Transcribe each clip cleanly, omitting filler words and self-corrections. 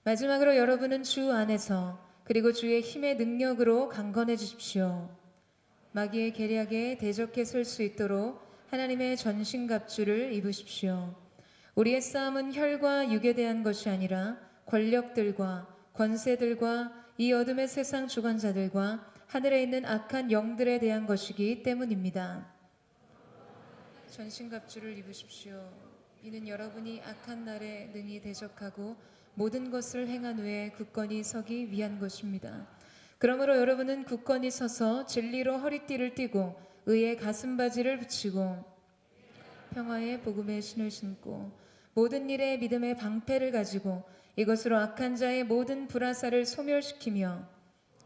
마지막으로 여러분은 주 안에서 그리고 주의 힘의 능력으로 강건해지십시오. 마귀의 계략에 대적해 설 수 있도록 하나님의 전신갑주를 입으십시오. 우리의 싸움은 혈과 육에 대한 것이 아니라 권력들과 권세들과 이 어둠의 세상 주관자들과 하늘에 있는 악한 영들에 대한 것이기 때문입니다. 전신갑주를 입으십시오. 이는 여러분이 악한 날에 능히 대적하고 모든 것을 행한 후에 굳건히 서기 위한 것입니다. 그러므로 여러분은 굳건히 서서 진리로 허리띠를 띠고 의의 가슴바지를 붙이고 평화의 복음의 신을 신고 모든 일에 믿음의 방패를 가지고 이것으로 악한 자의 모든 불화살을 소멸시키며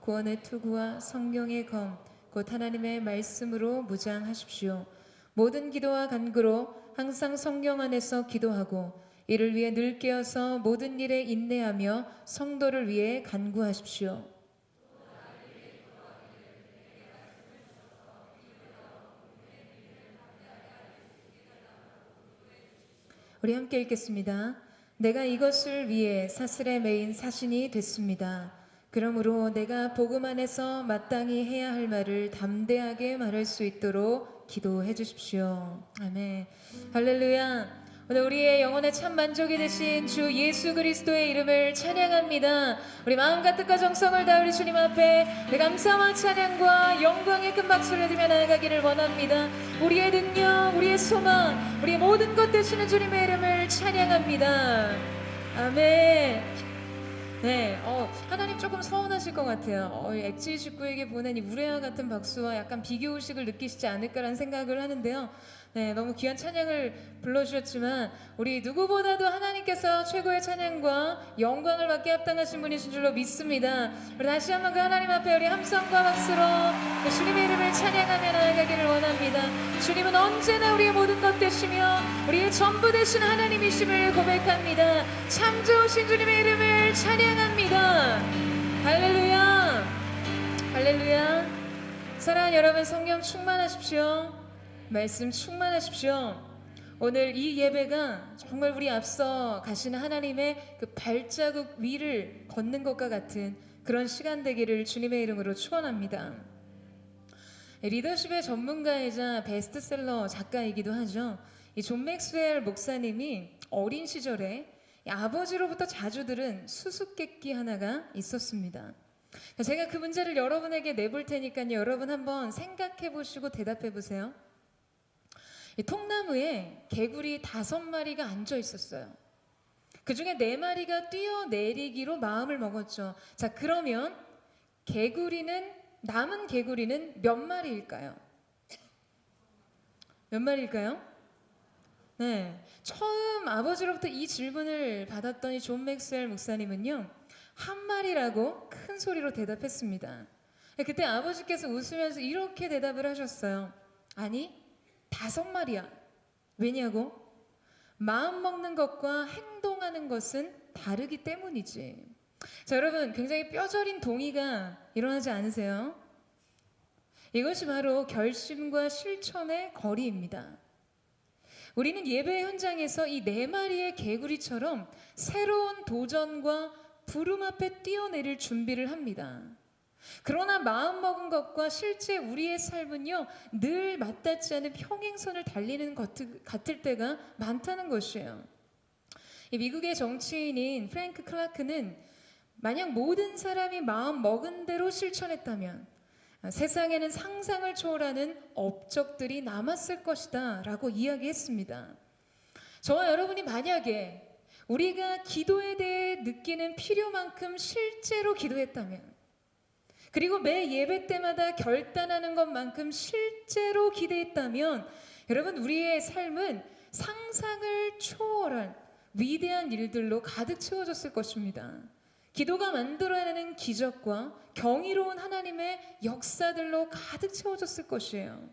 구원의 투구와 성경의 검 곧 하나님의 말씀으로 무장하십시오. 모든 기도와 간구로 항상 성령 안에서 기도하고 이를 위해 늘 깨어서 모든 일에 인내하며 성도를 위해 간구하십시오. 우리 함께 읽겠습니다. 내가 이것을 위해 사슬에 매인 사신이 됐습니다. 그러므로 내가 복음 안에서 마땅히 해야 할 말을 담대하게 말할 수 있도록 기도해 주십시오. 아멘. 할렐루야. 오늘 우리의 영혼의 참 만족이 되신 주 예수 그리스도의 이름을 찬양합니다. 우리 마음과 뜻과 정성을 다해 우리 주님 앞에 감사와 찬양과 영광의 큰 박수를 들며 나아가기를 원합니다. 우리의 능력, 우리의 소망, 우리의 모든 것 되시는 주님의 이름을 찬양합니다. 아멘. 네, 하나님 조금 서운하실 것 같아요. 엑지 식구에게 보낸 이 우레와 같은 박수와 약간 비교의식을 느끼시지 않을까라는 생각을 하는데요. 네, 너무 귀한 찬양을 불러주셨지만 우리 누구보다도 하나님께서 최고의 찬양과 영광을 받게 합당하신 분이신 줄로 믿습니다. 우리 다시 한번 그 하나님 앞에 우리 함성과 박수로 주님의 이름을 찬양하며 나아가기를 원합니다. 주님은 언제나 우리의 모든 것 되시며 우리의 전부 되신 하나님이심을 고백합니다. 참 좋으신 주님의 이름을 찬양합니다. 할렐루야, 할렐루야. 사랑하는 여러분, 성령 충만하십시오. 말씀 충만하십시오. 오늘 이 예배가 정말 우리 앞서 가시는 하나님의 그 발자국 위를 걷는 것과 같은 그런 시간 되기를 주님의 이름으로 축원합니다. 리더십의 전문가이자 베스트셀러 작가이기도 하죠. 이 존 맥스웰 목사님이 어린 시절에 아버지로부터 자주 들은 수수께끼 하나가 있었습니다. 제가 그 문제를 여러분에게 내볼 테니까요. 여러분 한번 생각해 보시고 대답해 보세요. 이 통나무에 개구리 5마리가 앉아 있었어요. 그 중에 4마리가 뛰어내리기로 마음을 먹었죠. 자, 그러면 남은 개구리는 몇 마리일까요? 몇 마리일까요? 네, 처음 아버지로부터 이 질문을 받았던 이 존 맥스웰 목사님은요, 1마리라고 큰 소리로 대답했습니다. 그때 아버지께서 웃으면서 이렇게 대답을 하셨어요. 아니, 5마리야. 왜냐고? 마음 먹는 것과 행동하는 것은 다르기 때문이지. 자, 여러분, 굉장히 뼈저린 동의가 일어나지 않으세요? 이것이 바로 결심과 실천의 거리입니다. 우리는 예배 현장에서 이 4마리의 개구리처럼 새로운 도전과 부름 앞에 뛰어내릴 준비를 합니다. 그러나 마음먹은 것과 실제 우리의 삶은요, 늘 맞닿지 않은 평행선을 달리는 것 같을 때가 많다는 것이에요. 이 미국의 정치인인 프랭크 클라크는 만약 모든 사람이 마음 먹은 대로 실천했다면 세상에는 상상을 초월하는 업적들이 남았을 것이다 라고 이야기했습니다. 저와 여러분이 만약에 우리가 기도에 대해 느끼는 필요만큼 실제로 기도했다면, 그리고 매 예배 때마다 결단하는 것만큼 실제로 기대했다면, 여러분, 우리의 삶은 상상을 초월한 위대한 일들로 가득 채워졌을 것입니다. 기도가 만들어내는 기적과 경이로운 하나님의 역사들로 가득 채워졌을 것이에요.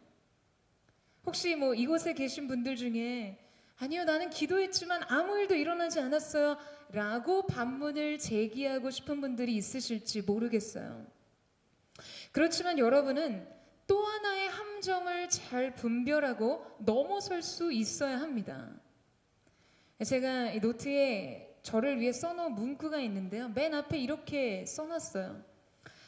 혹시 이곳에 계신 분들 중에 아니요, 나는 기도했지만 아무 일도 일어나지 않았어요 라고 반문을 제기하고 싶은 분들이 있으실지 모르겠어요. 그렇지만 여러분은 또 하나의 함정을 잘 분별하고 넘어설 수 있어야 합니다. 제가 이 노트에 저를 위해 써놓은 문구가 있는데요. 맨 앞에 이렇게 써놨어요.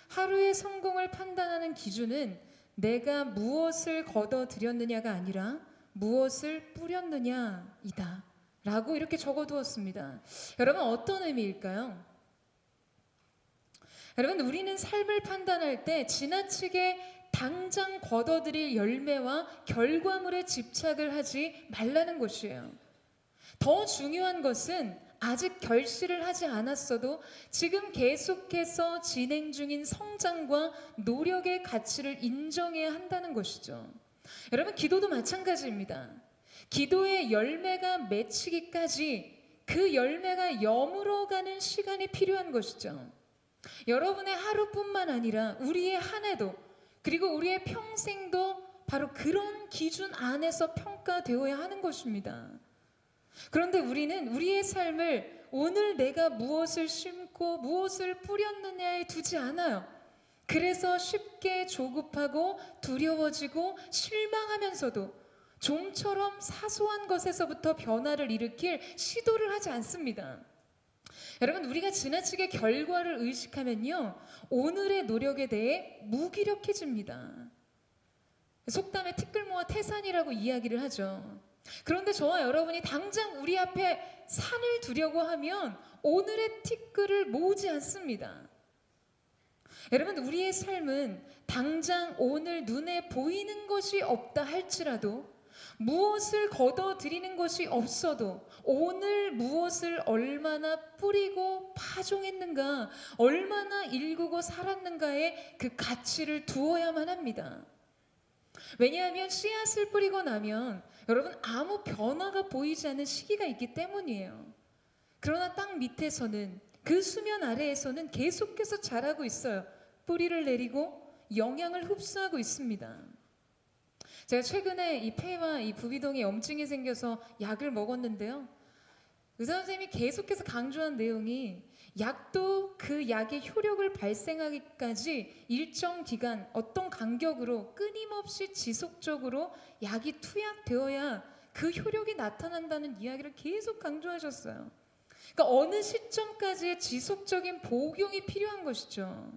하루의 성공을 판단하는 기준은 내가 무엇을 거둬들였느냐가 아니라 무엇을 뿌렸느냐이다 라고 이렇게 적어두었습니다. 여러분, 어떤 의미일까요? 여러분, 우리는 삶을 판단할 때 지나치게 당장 거둬들일 열매와 결과물에 집착을 하지 말라는 것이에요. 더 중요한 것은 아직 결실을 하지 않았어도 지금 계속해서 진행 중인 성장과 노력의 가치를 인정해야 한다는 것이죠. 여러분, 기도도 마찬가지입니다. 기도의 열매가 맺히기까지 그 열매가 여물어가는 시간이 필요한 것이죠. 여러분의 하루뿐만 아니라 우리의 한 해도, 그리고 우리의 평생도 바로 그런 기준 안에서 평가되어야 하는 것입니다. 그런데 우리는 우리의 삶을 오늘 내가 무엇을 심고 무엇을 뿌렸느냐에 두지 않아요. 그래서 쉽게 조급하고 두려워지고 실망하면서도 좀처럼 사소한 것에서부터 변화를 일으킬 시도를 하지 않습니다. 여러분, 우리가 지나치게 결과를 의식하면요, 오늘의 노력에 대해 무기력해집니다. 속담에 티끌모아 태산이라고 이야기를 하죠. 그런데 저와 여러분이 당장 우리 앞에 산을 두려고 하면 오늘의 티끌을 모으지 않습니다. 여러분, 우리의 삶은 당장 오늘 눈에 보이는 것이 없다 할지라도, 무엇을 거둬들이는 것이 없어도 오늘 무엇을 얼마나 뿌리고 파종했는가, 얼마나 일구고 살았는가에 그 가치를 두어야만 합니다. 왜냐하면 씨앗을 뿌리고 나면 여러분, 아무 변화가 보이지 않는 시기가 있기 때문이에요. 그러나 땅 밑에서는, 그 수면 아래에서는 계속해서 자라고 있어요. 뿌리를 내리고 영양을 흡수하고 있습니다. 제가 최근에 이 폐와 이 부비동에 염증이 생겨서 약을 먹었는데요. 의사 선생님이 계속해서 강조한 내용이, 약도 그 약의 효력을 발생하기까지 일정 기간, 어떤 간격으로 끊임없이 지속적으로 약이 투약되어야 그 효력이 나타난다는 이야기를 계속 강조하셨어요. 그러니까 어느 시점까지의 지속적인 복용이 필요한 것이죠.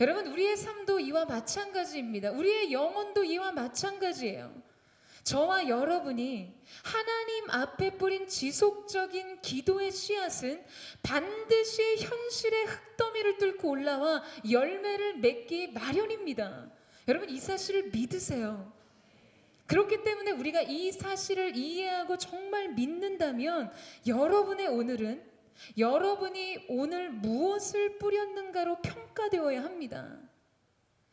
여러분, 우리의 삶도 이와 마찬가지입니다. 우리의 영혼도 이와 마찬가지예요. 저와 여러분이 하나님 앞에 뿌린 지속적인 기도의 씨앗은 반드시 현실의 흙더미를 뚫고 올라와 열매를 맺기 마련입니다. 여러분, 이 사실을 믿으세요. 그렇기 때문에 우리가 이 사실을 이해하고 정말 믿는다면 여러분의 오늘은 여러분이 오늘 무엇을 뿌렸는가로 평가되어야 합니다.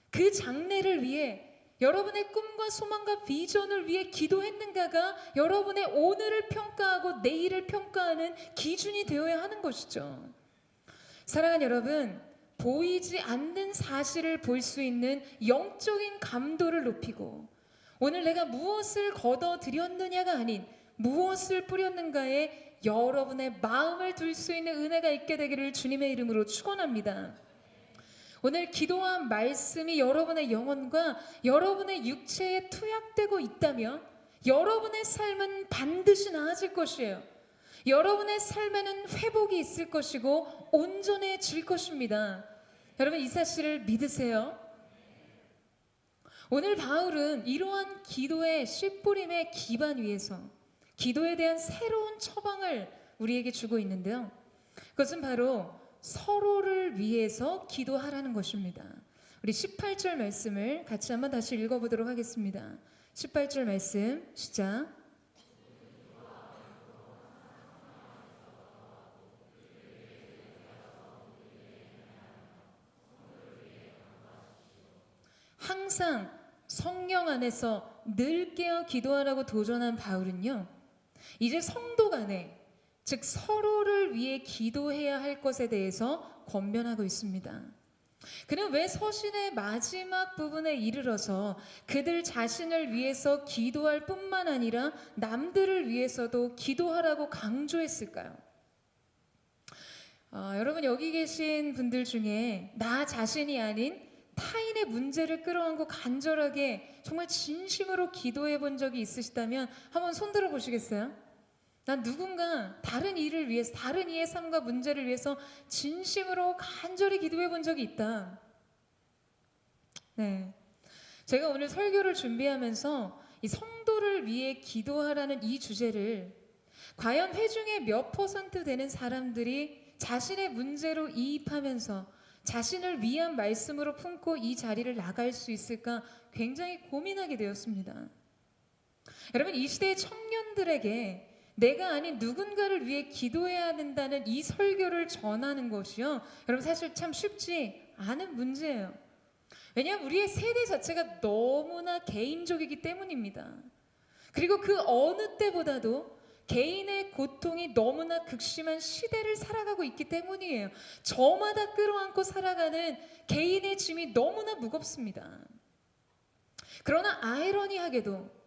그 장래를 위해, 여러분의 꿈과 소망과 비전을 위해 기도했는가가 여러분의 오늘을 평가하고 내일을 평가하는 기준이 되어야 하는 것이죠. 사랑하는 여러분, 보이지 않는 사실을 볼 수 있는 영적인 감도를 높이고, 오늘 내가 무엇을 거둬들였느냐가 아닌 무엇을 뿌렸는가에 여러분의 마음을 둘 수 있는 은혜가 있게 되기를 주님의 이름으로 축원합니다. 오늘 기도한 말씀이 여러분의 영혼과 여러분의 육체에 투약되고 있다면 여러분의 삶은 반드시 나아질 것이에요. 여러분의 삶에는 회복이 있을 것이고 온전해질 것입니다. 여러분, 이 사실을 믿으세요. 오늘 바울은 이러한 기도의 씨뿌림의 기반 위에서 기도에 대한 새로운 처방을 우리에게 주고 있는데요. 그것은 바로 서로를 위해서 기도하라는 것입니다. 우리 18절 말씀을 같이 한번 다시 읽어보도록 하겠습니다. 18절 말씀 시작. 항상 성령 안에서 늘 깨어 기도하라고 도전한 바울은요, 이제 성도 간에, 즉 서로를 위해 기도해야 할 것에 대해서 권면하고 있습니다. 그는 왜 서신의 마지막 부분에 이르러서 그들 자신을 위해서 기도할 뿐만 아니라 남들을 위해서도 기도하라고 강조했을까요? 여러분, 여기 계신 분들 중에 나 자신이 아닌 타인의 문제를 끌어안고 간절하게 정말 진심으로 기도해 본 적이 있으시다면 한번 손 들어 보시겠어요? 난 누군가 다른 일을 위해서, 다른 이의 삶과 문제를 위해서 진심으로 간절히 기도해 본 적이 있다. 네. 제가 오늘 설교를 준비하면서 이 성도를 위해 기도하라는 이 주제를 과연 회중의 몇 퍼센트 되는 사람들이 자신의 문제로 이입하면서 자신을 위한 말씀으로 품고 이 자리를 나갈 수 있을까 굉장히 고민하게 되었습니다. 여러분, 이 시대의 청년들에게 내가 아닌 누군가를 위해 기도해야 된다는 이 설교를 전하는 것이요, 여러분 사실 참 쉽지 않은 문제예요. 왜냐하면 우리의 세대 자체가 너무나 개인적이기 때문입니다. 그리고 그 어느 때보다도 개인의 고통이 너무나 극심한 시대를 살아가고 있기 때문이에요. 저마다 끌어안고 살아가는 개인의 짐이 너무나 무겁습니다. 그러나 아이러니하게도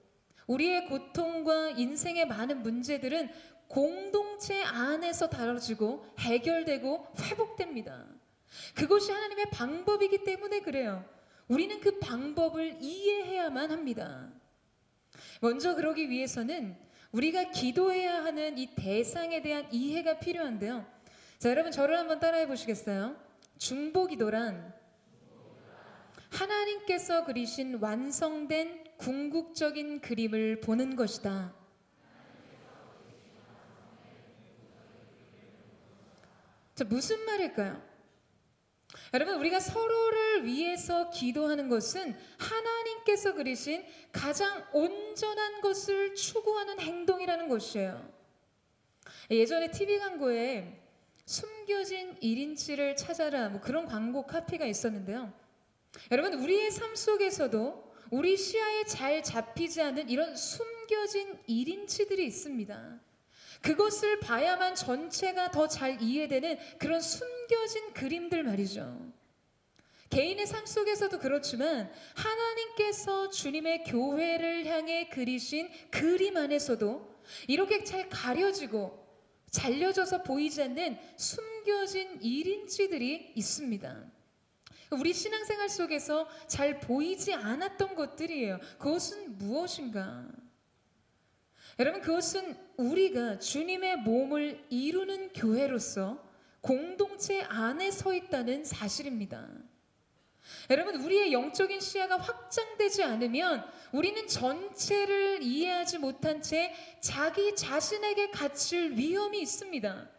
우리의 고통과 인생의 많은 문제들은 공동체 안에서 다뤄지고 해결되고 회복됩니다. 그것이 하나님의 방법이기 때문에 그래요. 우리는 그 방법을 이해해야만 합니다. 먼저 그러기 위해서는 우리가 기도해야 하는 이 대상에 대한 이해가 필요한데요. 자, 여러분 저를 한번 따라해 보시겠어요? 중보기도란 하나님께서 그리신 완성된 궁극적인 그림을 보는 것이다. 자, 무슨 말일까요? 여러분, 우리가 서로를 위해서 기도하는 것은 하나님께서 그리신 가장 온전한 것을 추구하는 행동이라는 것이에요. 예전에 TV 광고에 숨겨진 1인치를 찾아라, 뭐 그런 광고 카피가 있었는데요. 여러분, 우리의 삶 속에서도 우리 시야에 잘 잡히지 않는 이런 숨겨진 1인치들이 있습니다. 그것을 봐야만 전체가 더 잘 이해되는 그런 숨겨진 그림들 말이죠. 개인의 삶 속에서도 그렇지만 하나님께서 주님의 교회를 향해 그리신 그림 안에서도 이렇게 잘 가려지고 잘려져서 보이지 않는 숨겨진 1인치들이 있습니다. 우리 신앙생활 속에서 잘 보이지 않았던 것들이에요. 그것은 무엇인가? 여러분, 그것은 우리가 주님의 몸을 이루는 교회로서 공동체 안에 서 있다는 사실입니다. 여러분, 우리의 영적인 시야가 확장되지 않으면 우리는 전체를 이해하지 못한 채 자기 자신에게 갇힐 위험이 있습니다.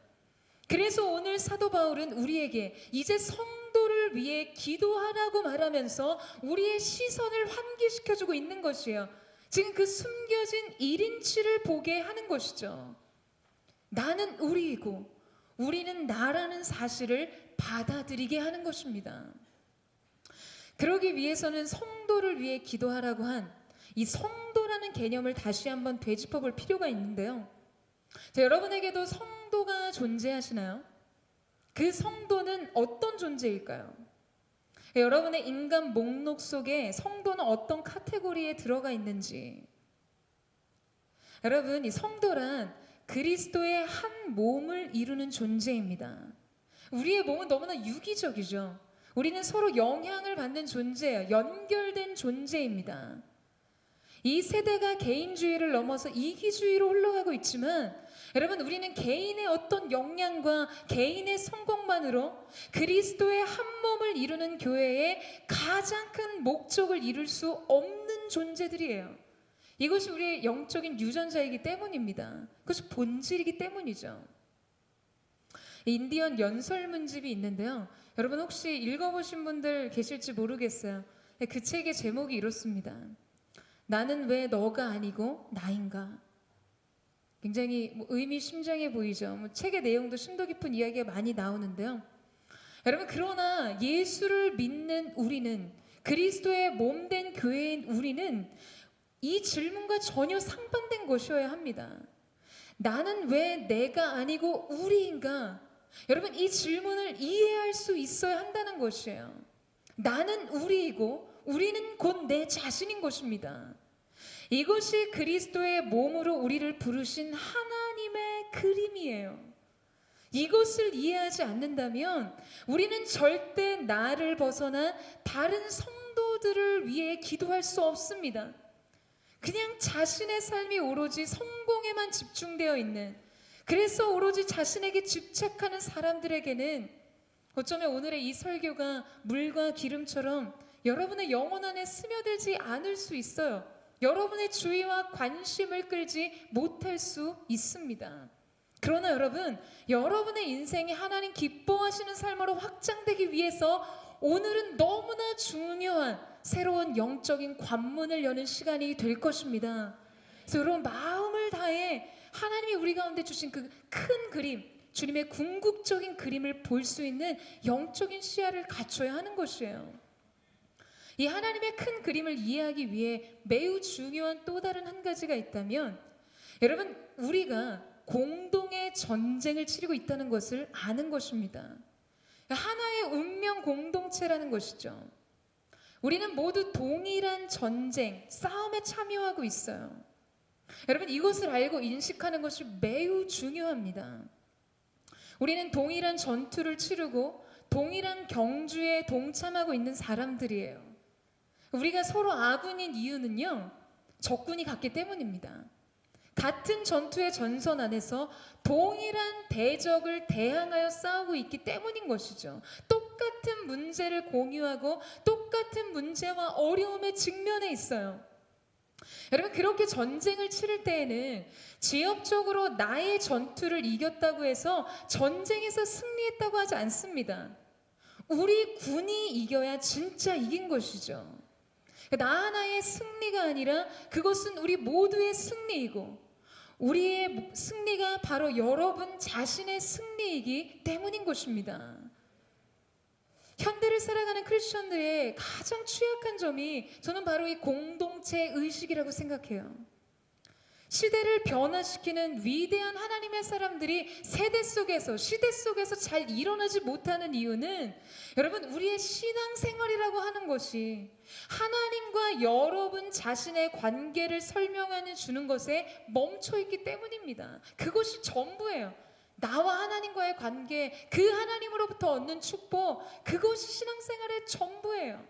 그래서 오늘 사도 바울은 우리에게 이제 성도를 위해 기도하라고 말하면서 우리의 시선을 환기시켜주고 있는 것이에요. 지금 그 숨겨진 1인치를 보게 하는 것이죠. 나는 우리이고 우리는 나라는 사실을 받아들이게 하는 것입니다. 그러기 위해서는 성도를 위해 기도하라고 한 이 성도라는 개념을 다시 한번 되짚어 볼 필요가 있는데요. 자, 여러분에게도 성도가 존재하시나요? 그 성도는 어떤 존재일까요? 여러분의 인간 목록 속에 성도는 어떤 카테고리에 들어가 있는지, 여러분, 이 성도란 그리스도의 한 몸을 이루는 존재입니다. 우리의 몸은 너무나 유기적이죠. 우리는 서로 영향을 받는 존재예요. 연결된 존재입니다. 이 세대가 개인주의를 넘어서 이기주의로 흘러가고 있지만 여러분, 우리는 개인의 어떤 역량과 개인의 성공만으로 그리스도의 한 몸을 이루는 교회의 가장 큰 목적을 이룰 수 없는 존재들이에요. 이것이 우리의 영적인 유전자이기 때문입니다. 그것이 본질이기 때문이죠. 인디언 연설문집이 있는데요. 여러분 혹시 읽어보신 분들 계실지 모르겠어요. 그 책의 제목이 이렇습니다. 나는 왜 너가 아니고 나인가? 굉장히 의미심장해 보이죠. 책의 내용도 심도 깊은 이야기가 많이 나오는데요. 여러분, 그러나 예수를 믿는 우리는, 그리스도의 몸된 교회인 우리는 이 질문과 전혀 상반된 것이어야 합니다. 나는 왜 내가 아니고 우리인가? 여러분, 이 질문을 이해할 수 있어야 한다는 것이에요. 나는 우리이고 우리는 곧 내 자신인 것입니다. 이것이 그리스도의 몸으로 우리를 부르신 하나님의 그림이에요. 이것을 이해하지 않는다면 우리는 절대 나를 벗어나 다른 성도들을 위해 기도할 수 없습니다. 그냥 자신의 삶이 오로지 성공에만 집중되어 있는, 그래서 오로지 자신에게 집착하는 사람들에게는 어쩌면 오늘의 이 설교가 물과 기름처럼 여러분의 영혼 안에 스며들지 않을 수 있어요. 여러분의 주의와 관심을 끌지 못할 수 있습니다. 그러나 여러분, 여러분의 인생이 하나님 기뻐하시는 삶으로 확장되기 위해서 오늘은 너무나 중요한 새로운 영적인 관문을 여는 시간이 될 것입니다. 그래서 여러분, 마음을 다해 하나님이 우리 가운데 주신 그 큰 그림, 주님의 궁극적인 그림을 볼 수 있는 영적인 시야를 갖춰야 하는 것이에요. 이 하나님의 큰 그림을 이해하기 위해 매우 중요한 또 다른 한 가지가 있다면, 여러분, 우리가 공동의 전쟁을 치르고 있다는 것을 아는 것입니다. 하나의 운명 공동체라는 것이죠. 우리는 모두 동일한 전쟁, 싸움에 참여하고 있어요. 여러분, 이것을 알고 인식하는 것이 매우 중요합니다. 우리는 동일한 전투를 치르고 동일한 경주에 동참하고 있는 사람들이에요. 우리가 서로 아군인 이유는요, 적군이 같기 때문입니다. 같은 전투의 전선 안에서 동일한 대적을 대항하여 싸우고 있기 때문인 것이죠. 똑같은 문제를 공유하고 똑같은 문제와 어려움에 직면해 있어요. 여러분, 그렇게 전쟁을 치를 때에는 지역적으로 나의 전투를 이겼다고 해서 전쟁에서 승리했다고 하지 않습니다. 우리 군이 이겨야 진짜 이긴 것이죠. 나 하나의 승리가 아니라 그것은 우리 모두의 승리이고, 우리의 승리가 바로 여러분 자신의 승리이기 때문인 것입니다. 현대를 살아가는 크리스천들의 가장 취약한 점이 저는 바로 이 공동체 의식이라고 생각해요. 시대를 변화시키는 위대한 하나님의 사람들이 세대 속에서, 시대 속에서 잘 일어나지 못하는 이유는, 여러분, 우리의 신앙생활이라고 하는 것이 하나님과 여러분 자신의 관계를 설명하는 주는 것에 멈춰있기 때문입니다. 그것이 전부예요. 나와 하나님과의 관계, 그 하나님으로부터 얻는 축복, 그것이 신앙생활의 전부예요.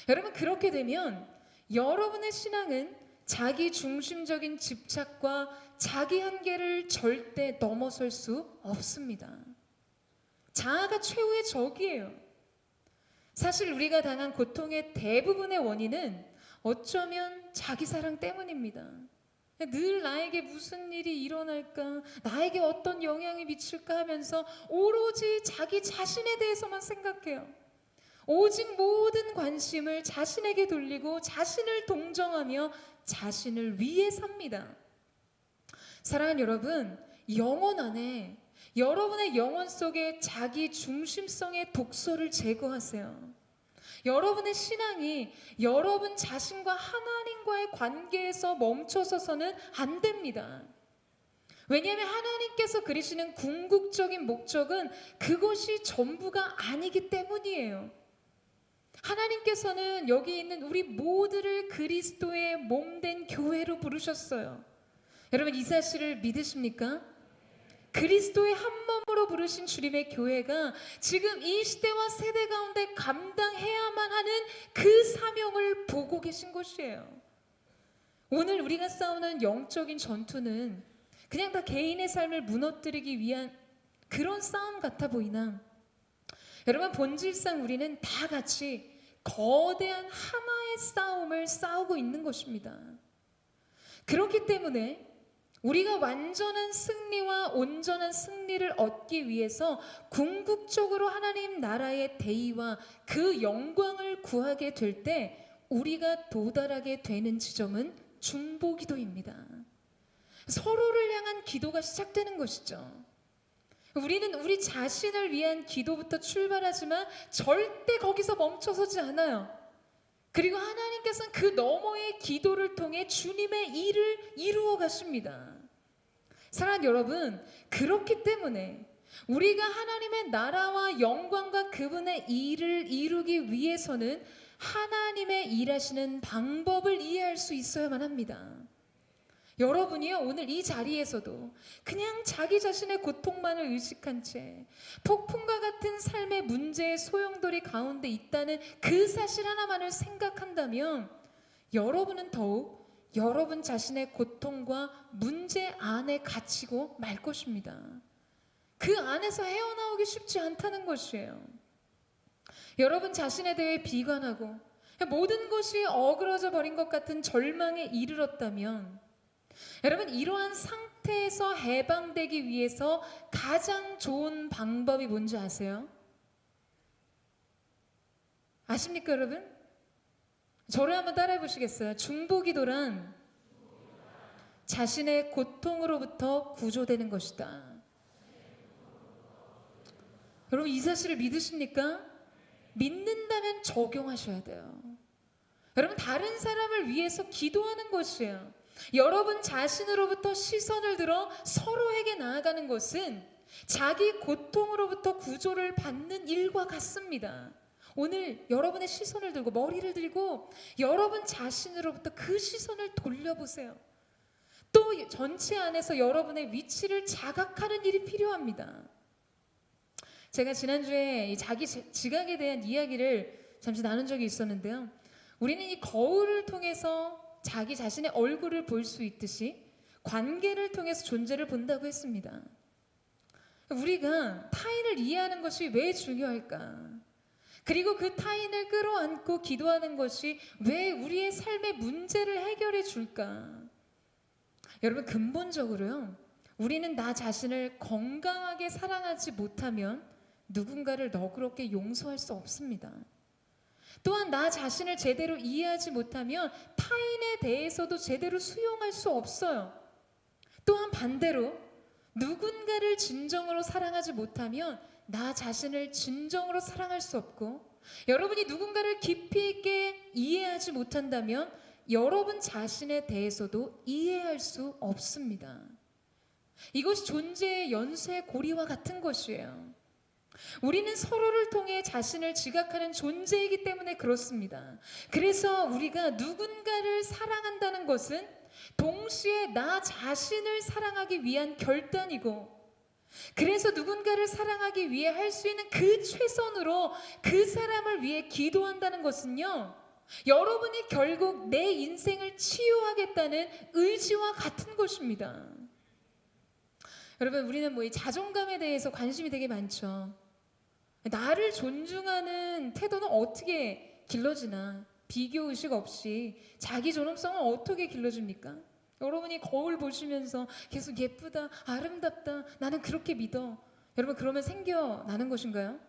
여러분, 그렇게 되면 여러분의 신앙은 자기 중심적인 집착과 자기 한계를 절대 넘어설 수 없습니다. 자아가 최후의 적이에요. 사실 우리가 당한 고통의 대부분의 원인은 어쩌면 자기 사랑 때문입니다. 늘 나에게 무슨 일이 일어날까, 나에게 어떤 영향이 미칠까 하면서 오로지 자기 자신에 대해서만 생각해요. 오직 모든 관심을 자신에게 돌리고 자신을 동정하며 자신을 위해 삽니다. 사랑하는 여러분, 영혼 안에, 여러분의 영혼 속에 자기 중심성의 독소를 제거하세요. 여러분의 신앙이 여러분 자신과 하나님과의 관계에서 멈춰서서는 안 됩니다. 왜냐하면 하나님께서 그리시는 궁극적인 목적은 그것이 전부가 아니기 때문이에요. 하나님께서는 여기 있는 우리 모두를 그리스도의 몸된 교회로 부르셨어요. 여러분, 이 사실을 믿으십니까? 그리스도의 한 몸으로 부르신 주님의 교회가 지금 이 시대와 세대 가운데 감당해야만 하는 그 사명을 보고 계신 것이에요. 오늘 우리가 싸우는 영적인 전투는 그냥 다 개인의 삶을 무너뜨리기 위한 그런 싸움 같아 보이나, 여러분, 본질상 우리는 다 같이 거대한 하나의 싸움을 싸우고 있는 것입니다. 그렇기 때문에 우리가 완전한 승리와 온전한 승리를 얻기 위해서 궁극적으로 하나님 나라의 대의와 그 영광을 구하게 될 때 우리가 도달하게 되는 지점은 중보기도입니다. 서로를 향한 기도가 시작되는 것이죠. 우리는 우리 자신을 위한 기도부터 출발하지만 절대 거기서 멈춰서지 않아요. 그리고 하나님께서는 그 너머의 기도를 통해 주님의 일을 이루어 가십니다. 사랑하는 여러분, 그렇기 때문에 우리가 하나님의 나라와 영광과 그분의 일을 이루기 위해서는 하나님의 일하시는 방법을 이해할 수 있어야만 합니다. 여러분이요, 오늘 이 자리에서도 그냥 자기 자신의 고통만을 의식한 채 폭풍과 같은 삶의 문제의 소용돌이 가운데 있다는 그 사실 하나만을 생각한다면 여러분은 더욱 여러분 자신의 고통과 문제 안에 갇히고 말 것입니다. 그 안에서 헤어나오기 쉽지 않다는 것이에요. 여러분 자신에 대해 비관하고 모든 것이 어그러져 버린 것 같은 절망에 이르렀다면, 여러분 이러한 상태에서 해방되기 위해서 가장 좋은 방법이 뭔지 아세요? 아십니까 여러분? 저를 한번 따라해 보시겠어요? 중보기도란 자신의 고통으로부터 구조되는 것이다. 여러분 이 사실을 믿으십니까? 믿는다면 적용하셔야 돼요. 여러분 다른 사람을 위해서 기도하는 것이에요. 여러분 자신으로부터 시선을 들어 서로에게 나아가는 것은 자기 고통으로부터 구조를 받는 일과 같습니다. 오늘 여러분의 시선을 들고 머리를 들고 여러분 자신으로부터 그 시선을 돌려보세요. 또 전체 안에서 여러분의 위치를 자각하는 일이 필요합니다. 제가 지난주에 이 자기 지각에 대한 이야기를 잠시 나눈 적이 있었는데요. 우리는 이 거울을 통해서 자기 자신의 얼굴을 볼 수 있듯이 관계를 통해서 존재를 본다고 했습니다. 우리가 타인을 이해하는 것이 왜 중요할까? 그리고 그 타인을 끌어안고 기도하는 것이 왜 우리의 삶의 문제를 해결해 줄까? 여러분 근본적으로요, 우리는 나 자신을 건강하게 사랑하지 못하면 누군가를 너그럽게 용서할 수 없습니다. 또한 나 자신을 제대로 이해하지 못하면 타인에 대해서도 제대로 수용할 수 없어요. 또한 반대로 누군가를 진정으로 사랑하지 못하면 나 자신을 진정으로 사랑할 수 없고, 여러분이 누군가를 깊이 있게 이해하지 못한다면 여러분 자신에 대해서도 이해할 수 없습니다. 이것이 존재의 연쇄 고리와 같은 것이에요. 우리는 서로를 통해 자신을 지각하는 존재이기 때문에 그렇습니다. 그래서 우리가 누군가를 사랑한다는 것은 동시에 나 자신을 사랑하기 위한 결단이고, 그래서 누군가를 사랑하기 위해 할 수 있는 그 최선으로 그 사람을 위해 기도한다는 것은요, 여러분이 결국 내 인생을 치유하겠다는 의지와 같은 것입니다. 여러분 우리는 이 자존감에 대해서 관심이 되게 많죠. 나를 존중하는 태도는 어떻게 길러지나, 비교의식 없이 자기 존엄성을 어떻게 길러줍니까? 여러분이 거울 보시면서 계속 예쁘다, 아름답다, 나는 그렇게 믿어, 여러분 그러면 생겨나는 것인가요?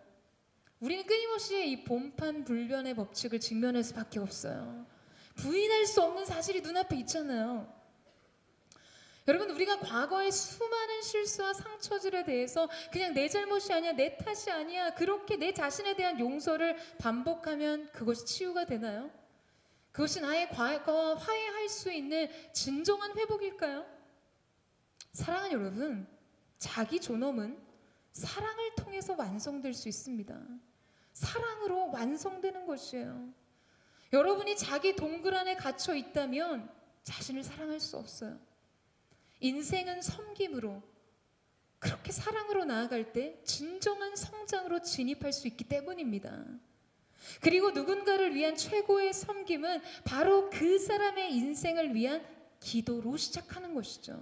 우리는 끊임없이 이 본판불변의 법칙을 직면할 수밖에 없어요. 부인할 수 없는 사실이 눈앞에 있잖아요. 여러분 우리가 과거의 수많은 실수와 상처들에 대해서 그냥 내 잘못이 아니야, 내 탓이 아니야, 그렇게 내 자신에 대한 용서를 반복하면 그것이 치유가 되나요? 그것이 나의 과거와 화해할 수 있는 진정한 회복일까요? 사랑하는 여러분, 자기 존엄은 사랑을 통해서 완성될 수 있습니다. 사랑으로 완성되는 것이에요. 여러분이 자기 동굴 안에 갇혀 있다면 자신을 사랑할 수 없어요. 인생은 섬김으로, 그렇게 사랑으로 나아갈 때 진정한 성장으로 진입할 수 있기 때문입니다. 그리고 누군가를 위한 최고의 섬김은 바로 그 사람의 인생을 위한 기도로 시작하는 것이죠.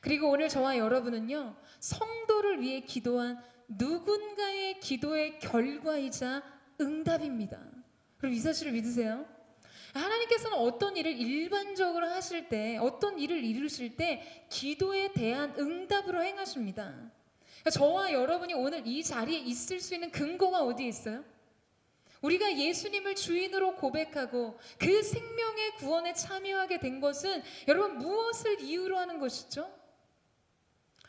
그리고 오늘 저와 여러분은요, 성도를 위해 기도한 누군가의 기도의 결과이자 응답입니다. 그럼 이 사실을 믿으세요? 하나님께서는 어떤 일을 일반적으로 하실 때, 어떤 일을 이루실 때 기도에 대한 응답으로 행하십니다. 그러니까 저와 여러분이 오늘 이 자리에 있을 수 있는 근거가 어디에 있어요? 우리가 예수님을 주인으로 고백하고 그 생명의 구원에 참여하게 된 것은 여러분 무엇을 이유로 하는 것이죠?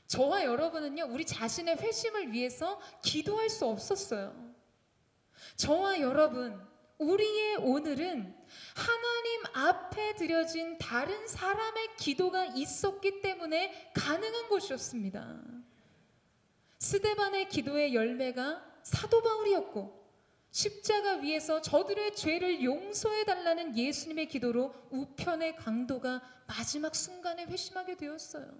저와 여러분은요, 우리 자신의 회심을 위해서 기도할 수 없었어요. 저와 여러분, 우리의 오늘은 하나님 앞에 드려진 다른 사람의 기도가 있었기 때문에 가능한 것이었습니다. 스데반의 기도의 열매가 사도 바울이었고, 십자가 위에서 저들의 죄를 용서해 달라는 예수님의 기도로 우편의 강도가 마지막 순간에 회심하게 되었어요.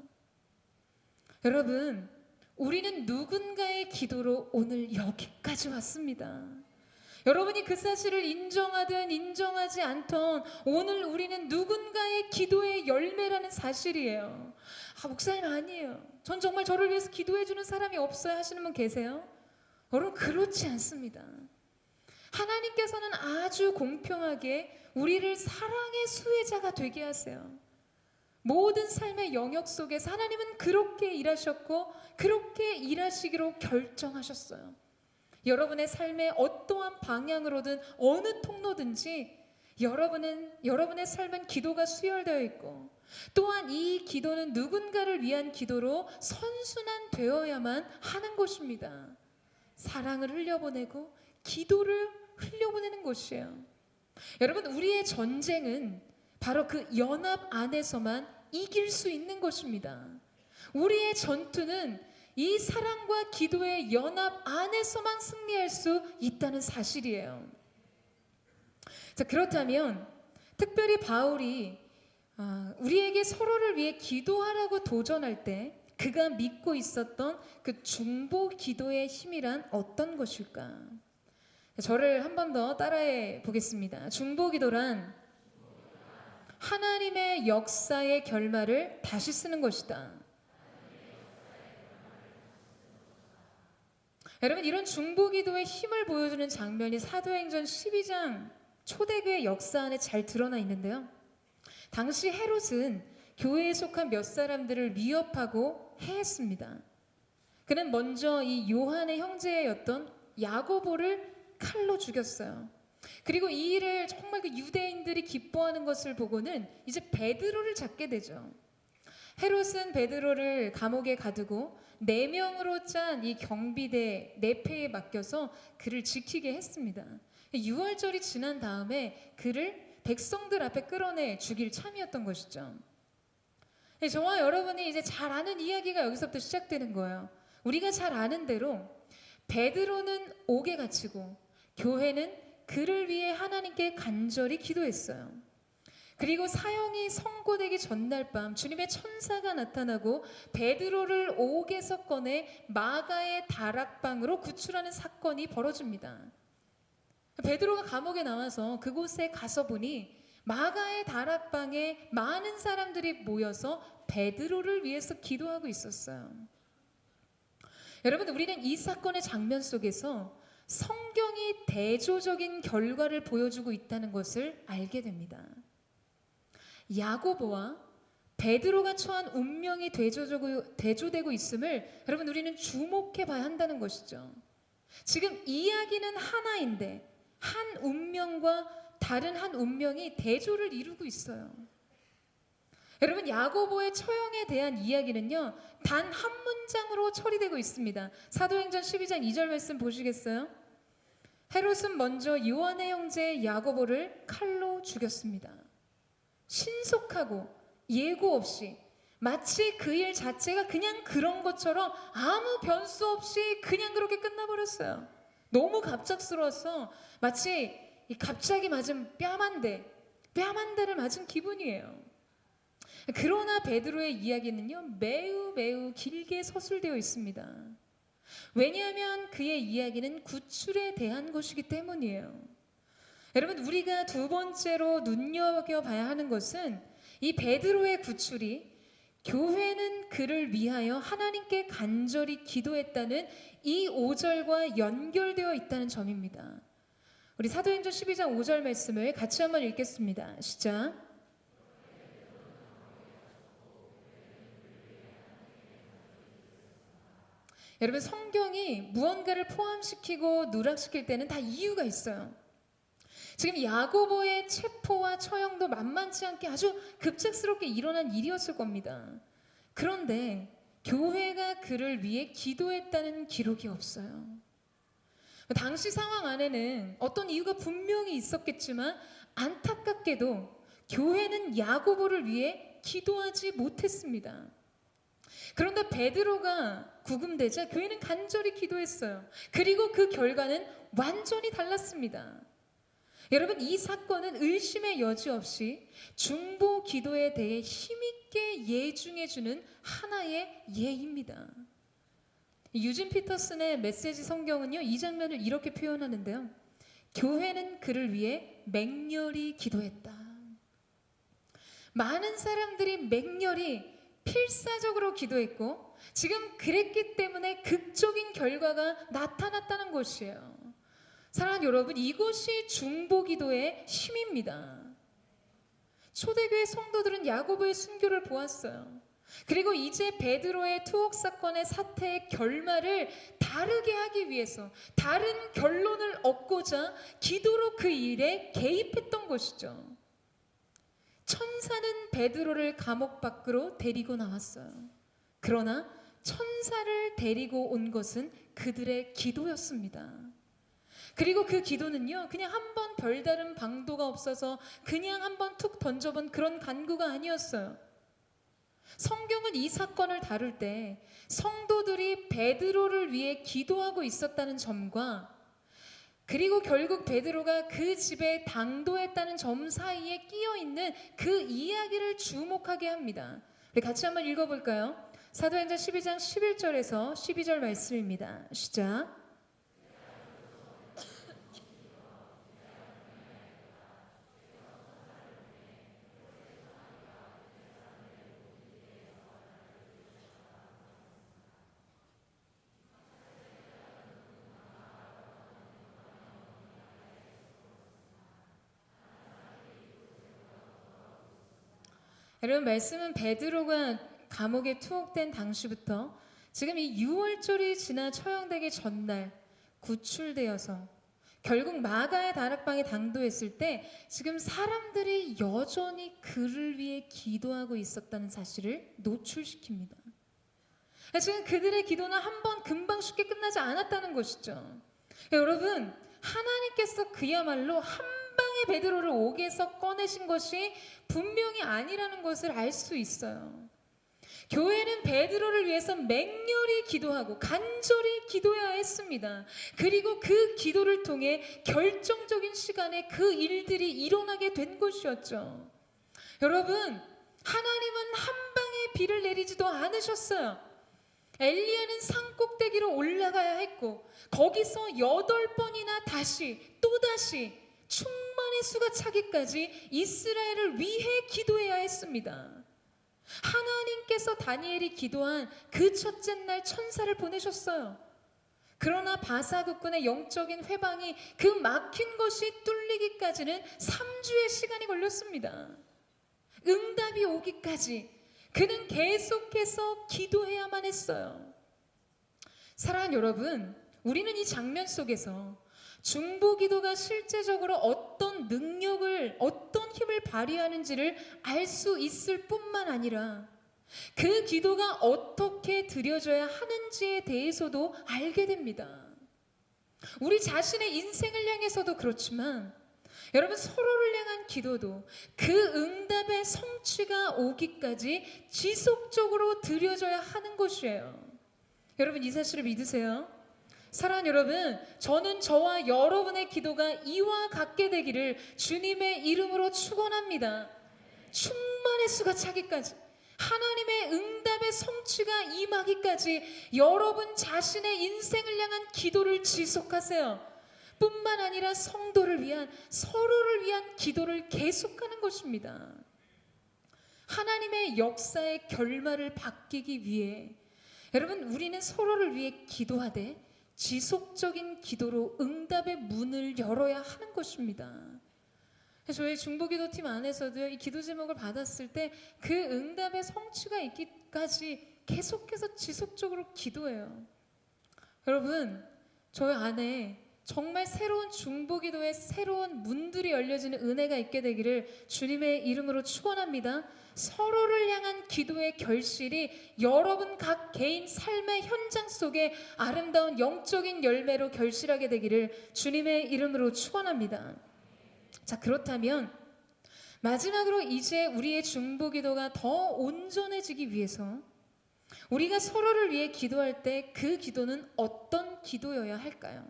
여러분, 우리는 누군가의 기도로 오늘 여기까지 왔습니다. 여러분이 그 사실을 인정하든 인정하지 않던 오늘 우리는 누군가의 기도의 열매라는 사실이에요. 아, 목사님 아니에요. 전 정말 저를 위해서 기도해 주는 사람이 없어요 하시는 분 계세요? 여러분 그렇지 않습니다. 하나님께서는 아주 공평하게 우리를 사랑의 수혜자가 되게 하세요. 모든 삶의 영역 속에서 하나님은 그렇게 일하셨고 그렇게 일하시기로 결정하셨어요. 여러분의 삶의 어떠한 방향으로든 어느 통로든지 여러분의 삶은 기도가 수혈되어 있고 또한 이 기도는 누군가를 위한 기도로 선순환되어야만 하는 것입니다. 사랑을 흘려보내고 기도를 흘려보내는 것이에요. 여러분 우리의 전쟁은 바로 그 연합 안에서만 이길 수 있는 것입니다. 우리의 전투는 이 사랑과 기도의 연합 안에서만 승리할 수 있다는 사실이에요. 자, 그렇다면 특별히 바울이 우리에게 서로를 위해 기도하라고 도전할 때 그가 믿고 있었던 그 중보 기도의 힘이란 어떤 것일까? 저를 한 번 더 따라해 보겠습니다. 중보 기도란 하나님의 역사의 결말을 다시 쓰는 것이다. 여러분 이런 중보 기도의 힘을 보여주는 장면이 사도행전 12장 초대교회 역사 안에 잘 드러나 있는데요. 당시 헤롯은 교회에 속한 몇 사람들을 위협하고 해했습니다. 그는 먼저 이 요한의 형제였던 야고보를 칼로 죽였어요. 그리고 이 일을 정말 그 유대인들이 기뻐하는 것을 보고는 이제 베드로를 잡게 되죠. 헤롯은 베드로를 감옥에 가두고 4명으로 짠 이 경비대 내패에 맡겨서 그를 지키게 했습니다. 유월절이 지난 다음에 그를 백성들 앞에 끌어내 죽일 참이었던 것이죠. 저와 여러분이 이제 잘 아는 이야기가 여기서부터 시작되는 거예요. 우리가 잘 아는 대로 베드로는 옥에 갇히고 교회는 그를 위해 하나님께 간절히 기도했어요. 그리고 사형이 선고되기 전날 밤 주님의 천사가 나타나고 베드로를 옥에서 꺼내 마가의 다락방으로 구출하는 사건이 벌어집니다. 베드로가 감옥에 나와서 그곳에 가서 보니 마가의 다락방에 많은 사람들이 모여서 베드로를 위해서 기도하고 있었어요. 여러분 우리는 이 사건의 장면 속에서 성경이 대조적인 결과를 보여주고 있다는 것을 알게 됩니다. 야고보와 베드로가 처한 운명이 대조되고 있음을 여러분 우리는 주목해 봐야 한다는 것이죠. 지금 이야기는 하나인데 한 운명과 다른 한 운명이 대조를 이루고 있어요. 여러분 야고보의 처형에 대한 이야기는요 단 한 문장으로 처리되고 있습니다. 사도행전 12장 2절 말씀 보시겠어요? 헤롯은 먼저 요한의 형제 야고보를 칼로 죽였습니다. 신속하고 예고 없이 마치 그 일 자체가 그냥 그런 것처럼 아무 변수 없이 그냥 그렇게 끝나버렸어요. 너무 갑작스러워서 마치 갑자기 맞은 뺨 한 대를 맞은 기분이에요. 그러나 베드로의 이야기는요 매우 길게 서술되어 있습니다. 왜냐하면 그의 이야기는 구출에 대한 것이기 때문이에요. 여러분 우리가 두 번째로 눈여겨봐야 하는 것은 이 베드로의 구출이 교회는 그를 위하여 하나님께 간절히 기도했다는 이 5절과 연결되어 있다는 점입니다. 우리 사도행전 12장 5절 말씀을 같이 한번 읽겠습니다. 시작. 여러분 성경이 무언가를 포함시키고 누락시킬 때는 다 이유가 있어요. 지금 야고보의 체포와 처형도 만만치 않게 아주 급작스럽게 일어난 일이었을 겁니다. 그런데 교회가 그를 위해 기도했다는 기록이 없어요. 당시 상황 안에는 어떤 이유가 분명히 있었겠지만 안타깝게도 교회는 야고보를 위해 기도하지 못했습니다. 그런데 베드로가 구금되자 교회는 간절히 기도했어요. 그리고 그 결과는 완전히 달랐습니다. 여러분 이 사건은 의심의 여지 없이 중보 기도에 대해 힘있게 예중해주는 하나의 예입니다. 유진 피터슨의 메시지 성경은요 이 장면을 이렇게 표현하는데요. 교회는 그를 위해 맹렬히 기도했다. 많은 사람들이 맹렬히 필사적으로 기도했고 지금 그랬기 때문에 극적인 결과가 나타났다는 것이에요. 사랑하는 여러분, 이것이 중보기도의 힘입니다. 초대교회 성도들은 야고보의 순교를 보았어요. 그리고 이제 베드로의 투옥 사건의 사태의 결말을 다르게 하기 위해서 다른 결론을 얻고자 기도로 그 일에 개입했던 것이죠. 천사는 베드로를 감옥 밖으로 데리고 나왔어요. 그러나 천사를 데리고 온 것은 그들의 기도였습니다. 그리고 그 기도는요, 그냥 한번 별다른 방도가 없어서 그냥 한번 툭 던져본 그런 간구가 아니었어요. 성경은 이 사건을 다룰 때 성도들이 베드로를 위해 기도하고 있었다는 점과 그리고 결국 베드로가 그 집에 당도했다는 점 사이에 끼어있는 그 이야기를 주목하게 합니다. 우리 같이 한번 읽어볼까요? 사도행전 12장 11절에서 12절 말씀입니다. 시작. 여러분, 말씀은 베드로가 감옥에 투옥된 당시부터 지금 이 6월절이 지나 처형되기 전날 구출되어서 결국 마가의 다락방에 당도했을 때 지금 사람들이 여전히 그를 위해 기도하고 있었다는 사실을 노출시킵니다. 지금 그들의 기도는 한번 금방 쉽게 끝나지 않았다는 것이죠. 여러분, 하나님께서 그야말로 한 방에 베드로를 옥에서 꺼내신 것이 분명히 아니라는 것을 알 수 있어요. 교회는 베드로를 위해서 맹렬히 기도하고 간절히 기도해야 했습니다. 그리고 그 기도를 통해 결정적인 시간에 그 일들이 일어나게 된 것이었죠. 여러분, 하나님은 한 방에 비를 내리지도 않으셨어요. 엘리야는 산꼭대기로 올라가야 했고 거기서 8번이나 또다시 충만의 수가 차기까지 이스라엘을 위해 기도해야 했습니다. 하나님께서 다니엘이 기도한 그 첫째 날 천사를 보내셨어요. 그러나 바사 국군의 영적인 회방이 그 막힌 것이 뚫리기까지는 3주의 시간이 걸렸습니다. 응답이 오기까지 그는 계속해서 기도해야만 했어요. 사랑하는 여러분, 우리는 이 장면 속에서 중보기도가 실제적으로 어떤 능력을, 어떤 힘을 발휘하는지를 알 수 있을 뿐만 아니라 그 기도가 어떻게 드려져야 하는지에 대해서도 알게 됩니다. 우리 자신의 인생을 향해서도 그렇지만 여러분, 서로를 향한 기도도 그 응답의 성취가 오기까지 지속적으로 드려져야 하는 것이에요. 여러분, 이 사실을 믿으세요? 사랑하는 여러분, 저는 저와 여러분의 기도가 이와 같게 되기를 주님의 이름으로 축원합니다. 충만의 수가 차기까지, 하나님의 응답의 성취가 임하기까지 여러분 자신의 인생을 향한 기도를 지속하세요. 뿐만 아니라 성도를 위한, 서로를 위한 기도를 계속하는 것입니다. 하나님의 역사의 결말을 바뀌기 위해 여러분, 우리는 서로를 위해 기도하되 지속적인 기도로 응답의 문을 열어야 하는 것입니다. 저희 중보기도팀 안에서도 이 기도 제목을 받았을 때 그 응답의 성취가 있기까지 계속해서 지속적으로 기도해요. 여러분, 저희 안에 정말 새로운 중보기도의 새로운 문들이 열려지는 은혜가 있게 되기를 주님의 이름으로 축원합니다. 서로를 향한 기도의 결실이 여러분 각 개인 삶의 현장 속에 아름다운 영적인 열매로 결실하게 되기를 주님의 이름으로 축원합니다. 자, 그렇다면 마지막으로 이제 우리의 중보기도가 더 온전해지기 위해서 우리가 서로를 위해 기도할 때 그 기도는 어떤 기도여야 할까요?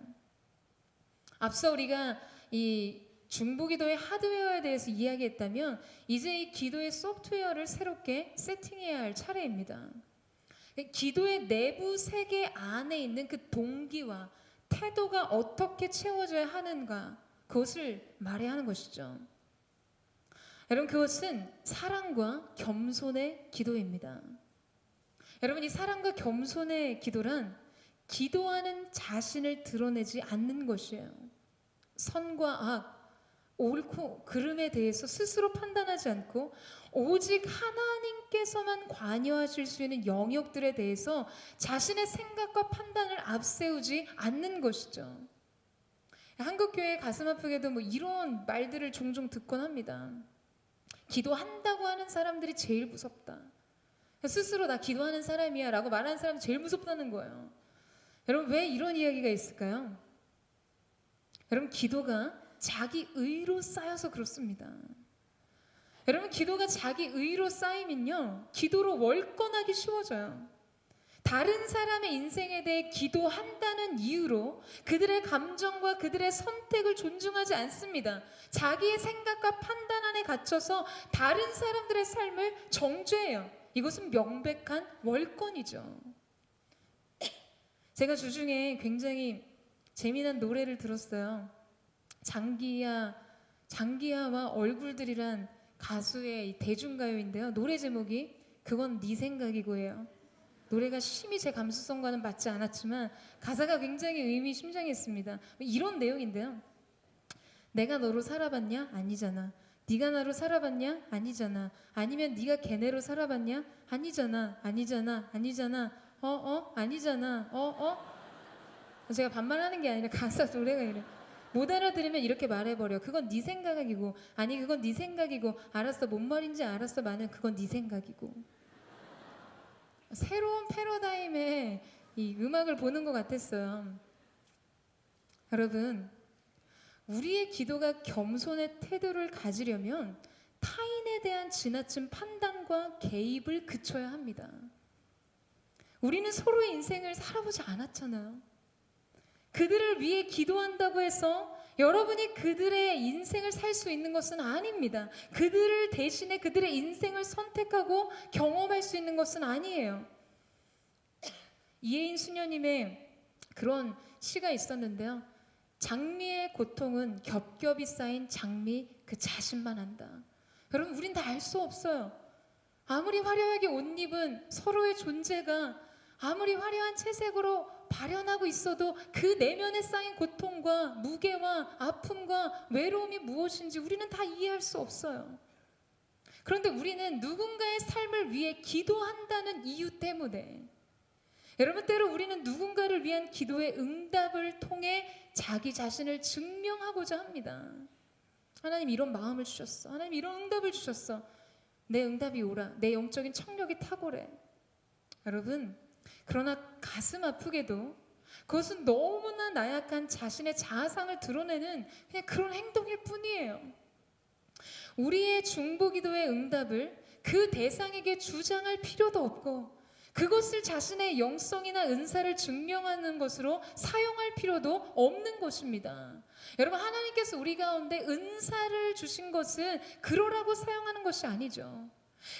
앞서 우리가 이 중보기도의 하드웨어에 대해서 이야기했다면 이제 이 기도의 소프트웨어를 새롭게 세팅해야 할 차례입니다. 기도의 내부 세계 안에 있는 그 동기와 태도가 어떻게 채워져야 하는가, 그것을 말해야 하는 것이죠. 여러분, 그것은 사랑과 겸손의 기도입니다. 여러분, 이 사랑과 겸손의 기도란 기도하는 자신을 드러내지 않는 것이에요. 선과 악, 옳고 그름에 대해서 스스로 판단하지 않고 오직 하나님께서만 관여하실 수 있는 영역들에 대해서 자신의 생각과 판단을 앞세우지 않는 것이죠. 한국교회 가슴 아프게도 이런 말들을 종종 듣곤 합니다. 기도한다고 하는 사람들이 제일 무섭다. 스스로 나 기도하는 사람이야 라고 말하는 사람이 제일 무섭다는 거예요. 여러분, 왜 이런 이야기가 있을까요? 여러분, 기도가 자기 의로 쌓여서 그렇습니다. 여러분, 기도가 자기 의로 쌓이면요, 기도로 월권하기 쉬워져요. 다른 사람의 인생에 대해 기도한다는 이유로 그들의 감정과 그들의 선택을 존중하지 않습니다. 자기의 생각과 판단 안에 갇혀서 다른 사람들의 삶을 정죄해요. 이것은 명백한 월권이죠. 제가 주중에 굉장히 재미난 노래를 들었어요. 장기하와 얼굴들이란 가수의 대중가요인데요. 노래 제목이 그건 네 생각이고예요. 노래가 심히 제 감수성과는 맞지 않았지만 가사가 굉장히 의미심장했습니다. 이런 내용인데요. 내가 너로 살아봤냐? 아니잖아. 네가 나로 살아봤냐? 아니잖아. 아니면 네가 걔네로 살아봤냐? 아니잖아. 아니잖아. 아니잖아. 아니잖아. 제가 반말하는 게 아니라 가사 노래가 이래. 못 알아들으면 이렇게 말해버려. 그건 네 생각이고. 아니, 그건 네 생각이고. 알았어, 뭔 말인지 알았어. 많은 그건 네 생각이고. 새로운 패러다임의 이 음악을 보는 것 같았어요. 여러분, 우리의 기도가 겸손의 태도를 가지려면 타인에 대한 지나친 판단과 개입을 그쳐야 합니다. 우리는 서로의 인생을 살아보지 않았잖아요. 그들을 위해 기도한다고 해서 여러분이 그들의 인생을 살 수 있는 것은 아닙니다. 그들을 대신에 그들의 인생을 선택하고 경험할 수 있는 것은 아니에요. 이혜인 수녀님의 그런 시가 있었는데요. 장미의 고통은 겹겹이 쌓인 장미 그 자신만 안다. 여러분, 우린 다 알 수 없어요. 아무리 화려하게 옷 입은 서로의 존재가 아무리 화려한 채색으로 발현하고 있어도 그 내면에 쌓인 고통과 무게와 아픔과 외로움이 무엇인지 우리는 다 이해할 수 없어요. 그런데 우리는 누군가의 삶을 위해 기도한다는 이유 때문에, 여러분, 때로 우리는 누군가를 위한 기도의 응답을 통해 자기 자신을 증명하고자 합니다. 하나님 이런 마음을 주셨어. 하나님 이런 응답을 주셨어. 내 응답이 오라. 내 영적인 청력이 탁월해. 여러분, 그러나 가슴 아프게도 그것은 너무나 나약한 자신의 자아상을 드러내는 그냥 그런 행동일 뿐이에요. 우리의 중보기도의 응답을 그 대상에게 주장할 필요도 없고 그것을 자신의 영성이나 은사를 증명하는 것으로 사용할 필요도 없는 것입니다. 여러분, 하나님께서 우리 가운데 은사를 주신 것은 그러라고 사용하는 것이 아니죠.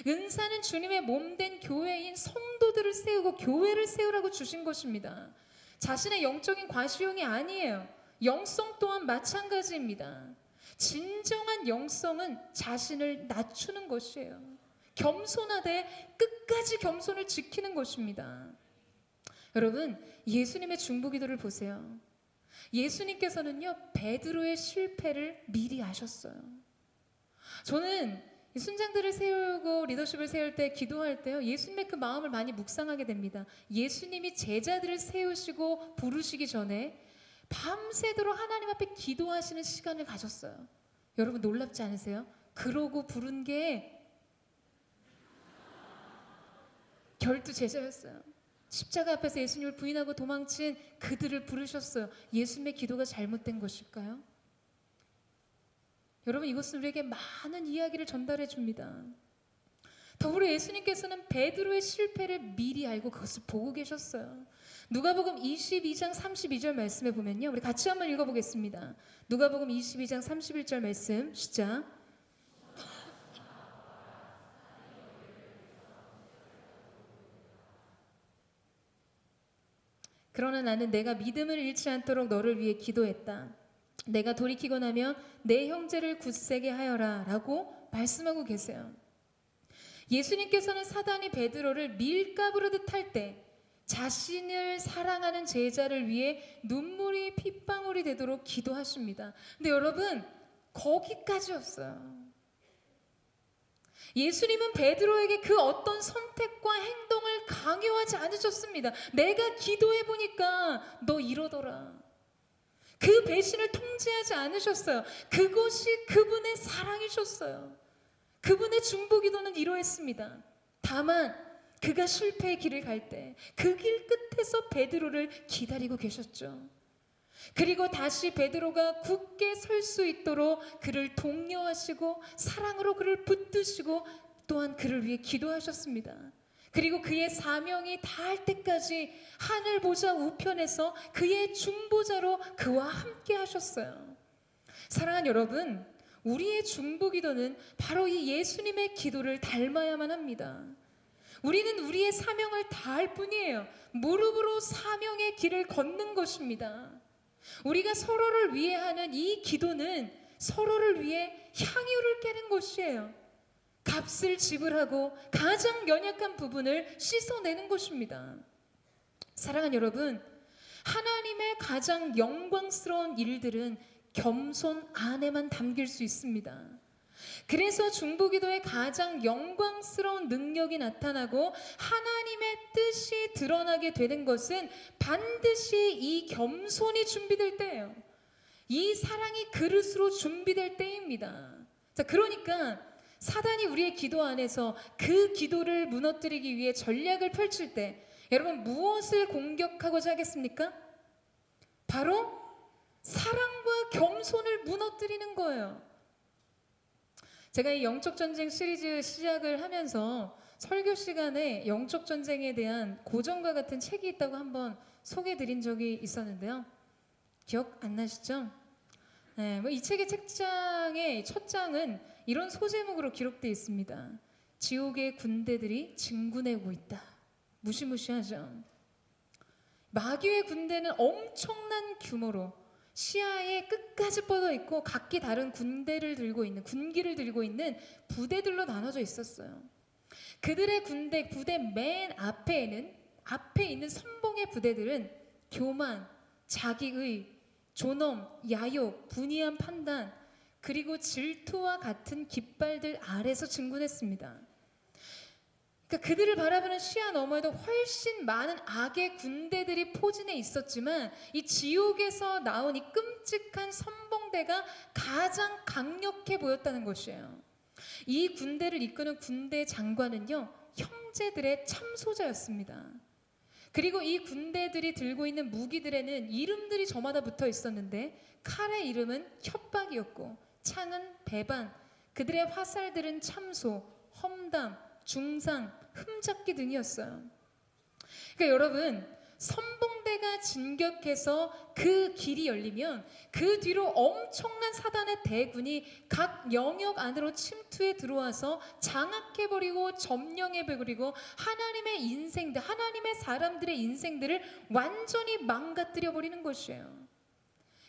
은사는 주님의 몸된 교회인 성도들을 세우고 교회를 세우라고 주신 것입니다. 자신의 영적인 과시용이 아니에요. 영성 또한 마찬가지입니다. 진정한 영성은 자신을 낮추는 것이에요. 겸손하되 끝까지 겸손을 지키는 것입니다. 여러분, 예수님의 중보기도를 보세요. 예수님께서는요, 베드로의 실패를 미리 아셨어요. 저는 순장들을 세우고 리더십을 세울 때, 기도할 때요, 예수님의 그 마음을 많이 묵상하게 됩니다. 예수님이 제자들을 세우시고 부르시기 전에 밤새도록 하나님 앞에 기도하시는 시간을 가졌어요. 여러분, 놀랍지 않으세요? 그러고 부른 게 12 제자였어요. 십자가 앞에서 예수님을 부인하고 도망친 그들을 부르셨어요. 예수님의 기도가 잘못된 것일까요? 여러분, 이것은 우리에게 많은 이야기를 전달해 줍니다. 더불어 예수님께서는 베드로의 실패를 미리 알고 그것을 보고 계셨어요. 누가복음 22장 32절 말씀에 보면요, 우리 같이 한번 읽어보겠습니다. 누가복음 22장 31절 말씀 시작. 그러나 나는 내가 믿음을 잃지 않도록 너를 위해 기도했다. 내가 돌이키고 나면 내 형제를 굳세게 하여라 라고 말씀하고 계세요. 예수님께서는 사단이 베드로를 밀가부로 듯할 때 자신을 사랑하는 제자를 위해 눈물이 핏방울이 되도록 기도하십니다. 근데 여러분, 거기까지였어요. 예수님은 베드로에게 그 어떤 선택과 행동을 강요하지 않으셨습니다. 내가 기도해 보니까 너 이러더라. 그 배신을 통제하지 않으셨어요. 그것이 그분의 사랑이셨어요. 그분의 중보 기도는 이러했습니다. 다만 그가 실패의 길을 갈 때 그 길 끝에서 베드로를 기다리고 계셨죠. 그리고 다시 베드로가 굳게 설 수 있도록 그를 독려하시고 사랑으로 그를 붙드시고 또한 그를 위해 기도하셨습니다. 그리고 그의 사명이 다할 때까지 하늘 보좌 우편에서 그의 중보자로 그와 함께 하셨어요. 사랑하는 여러분, 우리의 중보 기도는 바로 이 예수님의 기도를 닮아야만 합니다. 우리는 우리의 사명을 다할 뿐이에요. 무릎으로 사명의 길을 걷는 것입니다. 우리가 서로를 위해 하는 이 기도는 서로를 위해 향유를 깨는 것이에요. 값을 지불하고 가장 연약한 부분을 씻어내는 것입니다. 사랑하는 여러분, 하나님의 가장 영광스러운 일들은 겸손 안에만 담길 수 있습니다. 그래서 중보기도의 가장 영광스러운 능력이 나타나고 하나님의 뜻이 드러나게 되는 것은 반드시 이 겸손이 준비될 때예요. 이 사랑이 그릇으로 준비될 때입니다. 자, 그러니까 사단이 우리의 기도 안에서 그 기도를 무너뜨리기 위해 전략을 펼칠 때 여러분 무엇을 공격하고자 하겠습니까? 바로 사랑과 겸손을 무너뜨리는 거예요. 제가 이 영적전쟁 시리즈 시작을 하면서 설교 시간에 영적전쟁에 대한 고전과 같은 책이 있다고 한번 소개해드린 적이 있었는데요. 기억 안 나시죠? 네, 이 책의 책장의 첫 장은 이런 소제목으로 기록되어 있습니다. 지옥의 군대들이 진군하고 있다. 무시무시하죠. 마귀의 군대는 엄청난 규모로 시야에 끝까지 뻗어 있고 각기 다른 군기를 들고 있는 부대들로 나눠져 있었어요. 그들의 부대 맨 앞에 있는 선봉의 부대들은 교만, 자기의, 존엄, 야욕, 분이한 판단, 그리고 질투와 같은 깃발들 아래서 진군했습니다. 그러니까 그들을 바라보는 시야 너머에도 훨씬 많은 악의 군대들이 포진해 있었지만 이 지옥에서 나온 이 끔찍한 선봉대가 가장 강력해 보였다는 것이에요. 이 군대를 이끄는 군대 장관은요, 형제들의 참소자였습니다. 그리고 이 군대들이 들고 있는 무기들에는 이름들이 저마다 붙어 있었는데 칼의 이름은 협박이었고 창은 배반, 그들의 화살들은 참소, 험담, 중상, 흠잡기 등이었어요. 그러니까 여러분, 선봉대가 진격해서 그 길이 열리면 그 뒤로 엄청난 사단의 대군이 각 영역 안으로 침투해 들어와서 장악해버리고 점령해버리고 하나님의 인생들, 하나님의 사람들의 인생들을 완전히 망가뜨려버리는 것이에요.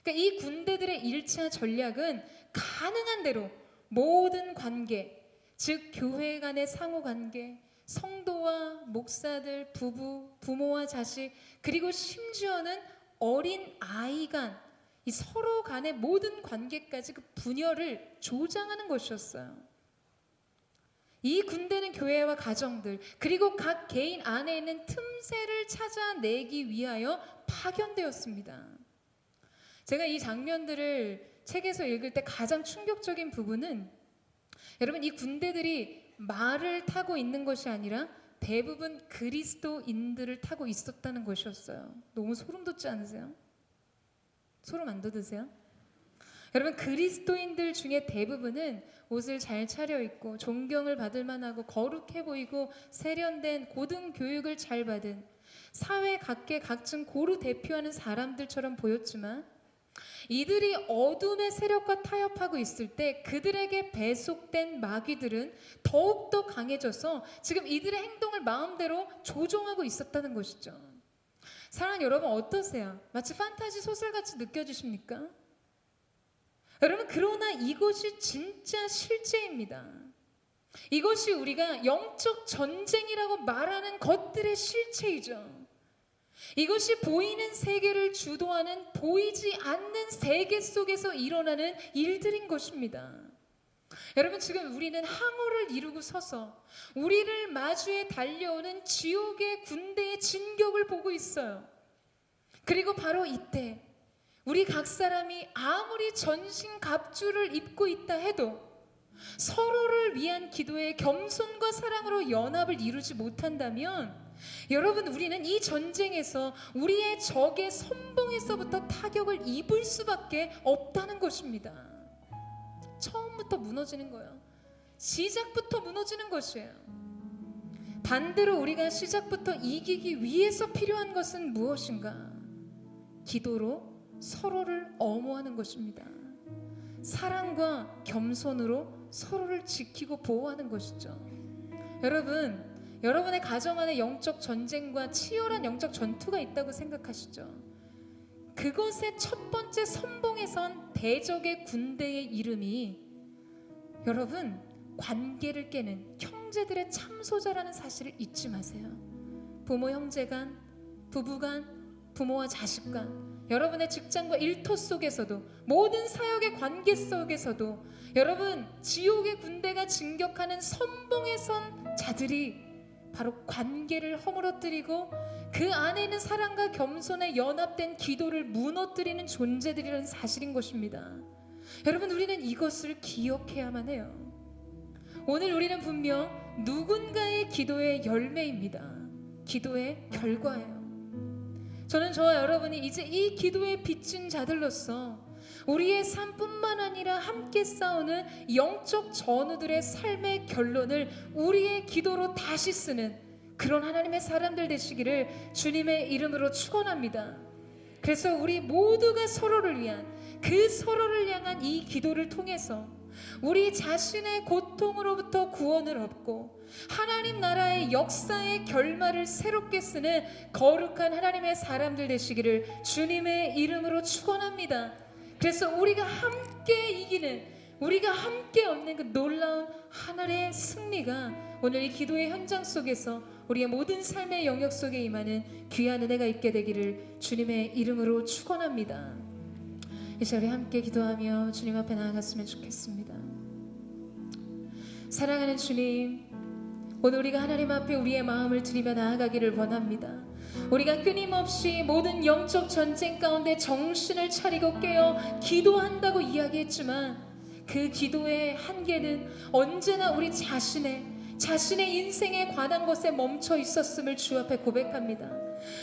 그러니까 이 군대들의 1차 전략은 가능한 대로 모든 관계, 즉 교회 간의 상호관계, 성도와 목사들, 부부, 부모와 자식, 그리고 심지어는 어린 아이 간, 이 서로 간의 모든 관계까지 그 분열을 조장하는 것이었어요. 이 군대는 교회와 가정들, 그리고 각 개인 안에 있는 틈새를 찾아내기 위하여 파견되었습니다. 제가 이 장면들을 책에서 읽을 때 가장 충격적인 부분은 여러분, 이 군대들이 말을 타고 있는 것이 아니라 대부분 그리스도인들을 타고 있었다는 것이었어요. 너무 소름 돋지 않으세요? 소름 안 돋으세요? 여러분, 그리스도인들 중에 대부분은 옷을 잘 차려입고 존경을 받을 만하고 거룩해 보이고 세련된 고등 교육을 잘 받은 사회 각계 각층 고루 대표하는 사람들처럼 보였지만 이들이 어둠의 세력과 타협하고 있을 때 그들에게 배속된 마귀들은 더욱더 강해져서 지금 이들의 행동을 마음대로 조종하고 있었다는 것이죠. 사랑하는 여러분, 어떠세요? 마치 판타지 소설같이 느껴지십니까? 여러분, 그러나 이것이 진짜 실제입니다. 이것이 우리가 영적 전쟁이라고 말하는 것들의 실체이죠. 이것이 보이는 세계를 주도하는 보이지 않는 세계 속에서 일어나는 일들인 것입니다. 여러분, 지금 우리는 항우를 이루고 서서 우리를 마주해 달려오는 지옥의 군대의 진격을 보고 있어요. 그리고 바로 이때 우리 각 사람이 아무리 전신갑주를 입고 있다 해도 서로를 위한 기도에 겸손과 사랑으로 연합을 이루지 못한다면, 여러분, 우리는 이 전쟁에서 우리의 적의 선봉에서부터 타격을 입을 수밖에 없다는 것입니다. 처음부터 무너지는 거예요. 시작부터 무너지는 것이에요. 반대로 우리가 시작부터 이기기 위해서 필요한 것은 무엇인가? 기도로 서로를 엄호하는 것입니다. 사랑과 겸손으로 서로를 지키고 보호하는 것이죠. 여러분, 여러분의 가정 안에 영적 전쟁과 치열한 영적 전투가 있다고 생각하시죠? 그것의 첫 번째 선봉에 선 대적의 군대의 이름이, 여러분, 관계를 깨는 형제들의 참소자라는 사실을 잊지 마세요. 부모 형제 간, 부부 간, 부모와 자식 간, 여러분의 직장과 일터 속에서도, 모든 사역의 관계 속에서도 여러분, 지옥의 군대가 진격하는 선봉에 선 자들이 바로 관계를 허물어뜨리고 그 안에 있는 사랑과 겸손에 연합된 기도를 무너뜨리는 존재들이라는 사실인 것입니다. 여러분, 우리는 이것을 기억해야만 해요. 오늘 우리는 분명 누군가의 기도의 열매입니다. 기도의 결과예요. 저는 저와 여러분이 이제 이 기도에 빚진 자들로서 우리의 삶뿐만 아니라 함께 싸우는 영적 전우들의 삶의 결론을 우리의 기도로 다시 쓰는 그런 하나님의 사람들 되시기를 주님의 이름으로 축원합니다. 그래서 우리 모두가 서로를 위한, 그 서로를 향한 이 기도를 통해서 우리 자신의 고통으로부터 구원을 얻고 하나님 나라의 역사의 결말을 새롭게 쓰는 거룩한 하나님의 사람들 되시기를 주님의 이름으로 축원합니다. 그래서 우리가 함께 이기는, 우리가 함께 얻는 그 놀라운 하늘의 승리가 오늘 이 기도의 현장 속에서 우리의 모든 삶의 영역 속에 임하는 귀한 은혜가 있게 되기를 주님의 이름으로 축원합니다. 이제 우리 함께 기도하며 주님 앞에 나아갔으면 좋겠습니다. 사랑하는 주님, 오늘 우리가 하나님 앞에 우리의 마음을 드리며 나아가기를 원합니다. 우리가 끊임없이 모든 영적 전쟁 가운데 정신을 차리고 깨어 기도한다고 이야기했지만 그 기도의 한계는 언제나 우리 자신의 인생에 관한 것에 멈춰 있었음을 주 앞에 고백합니다.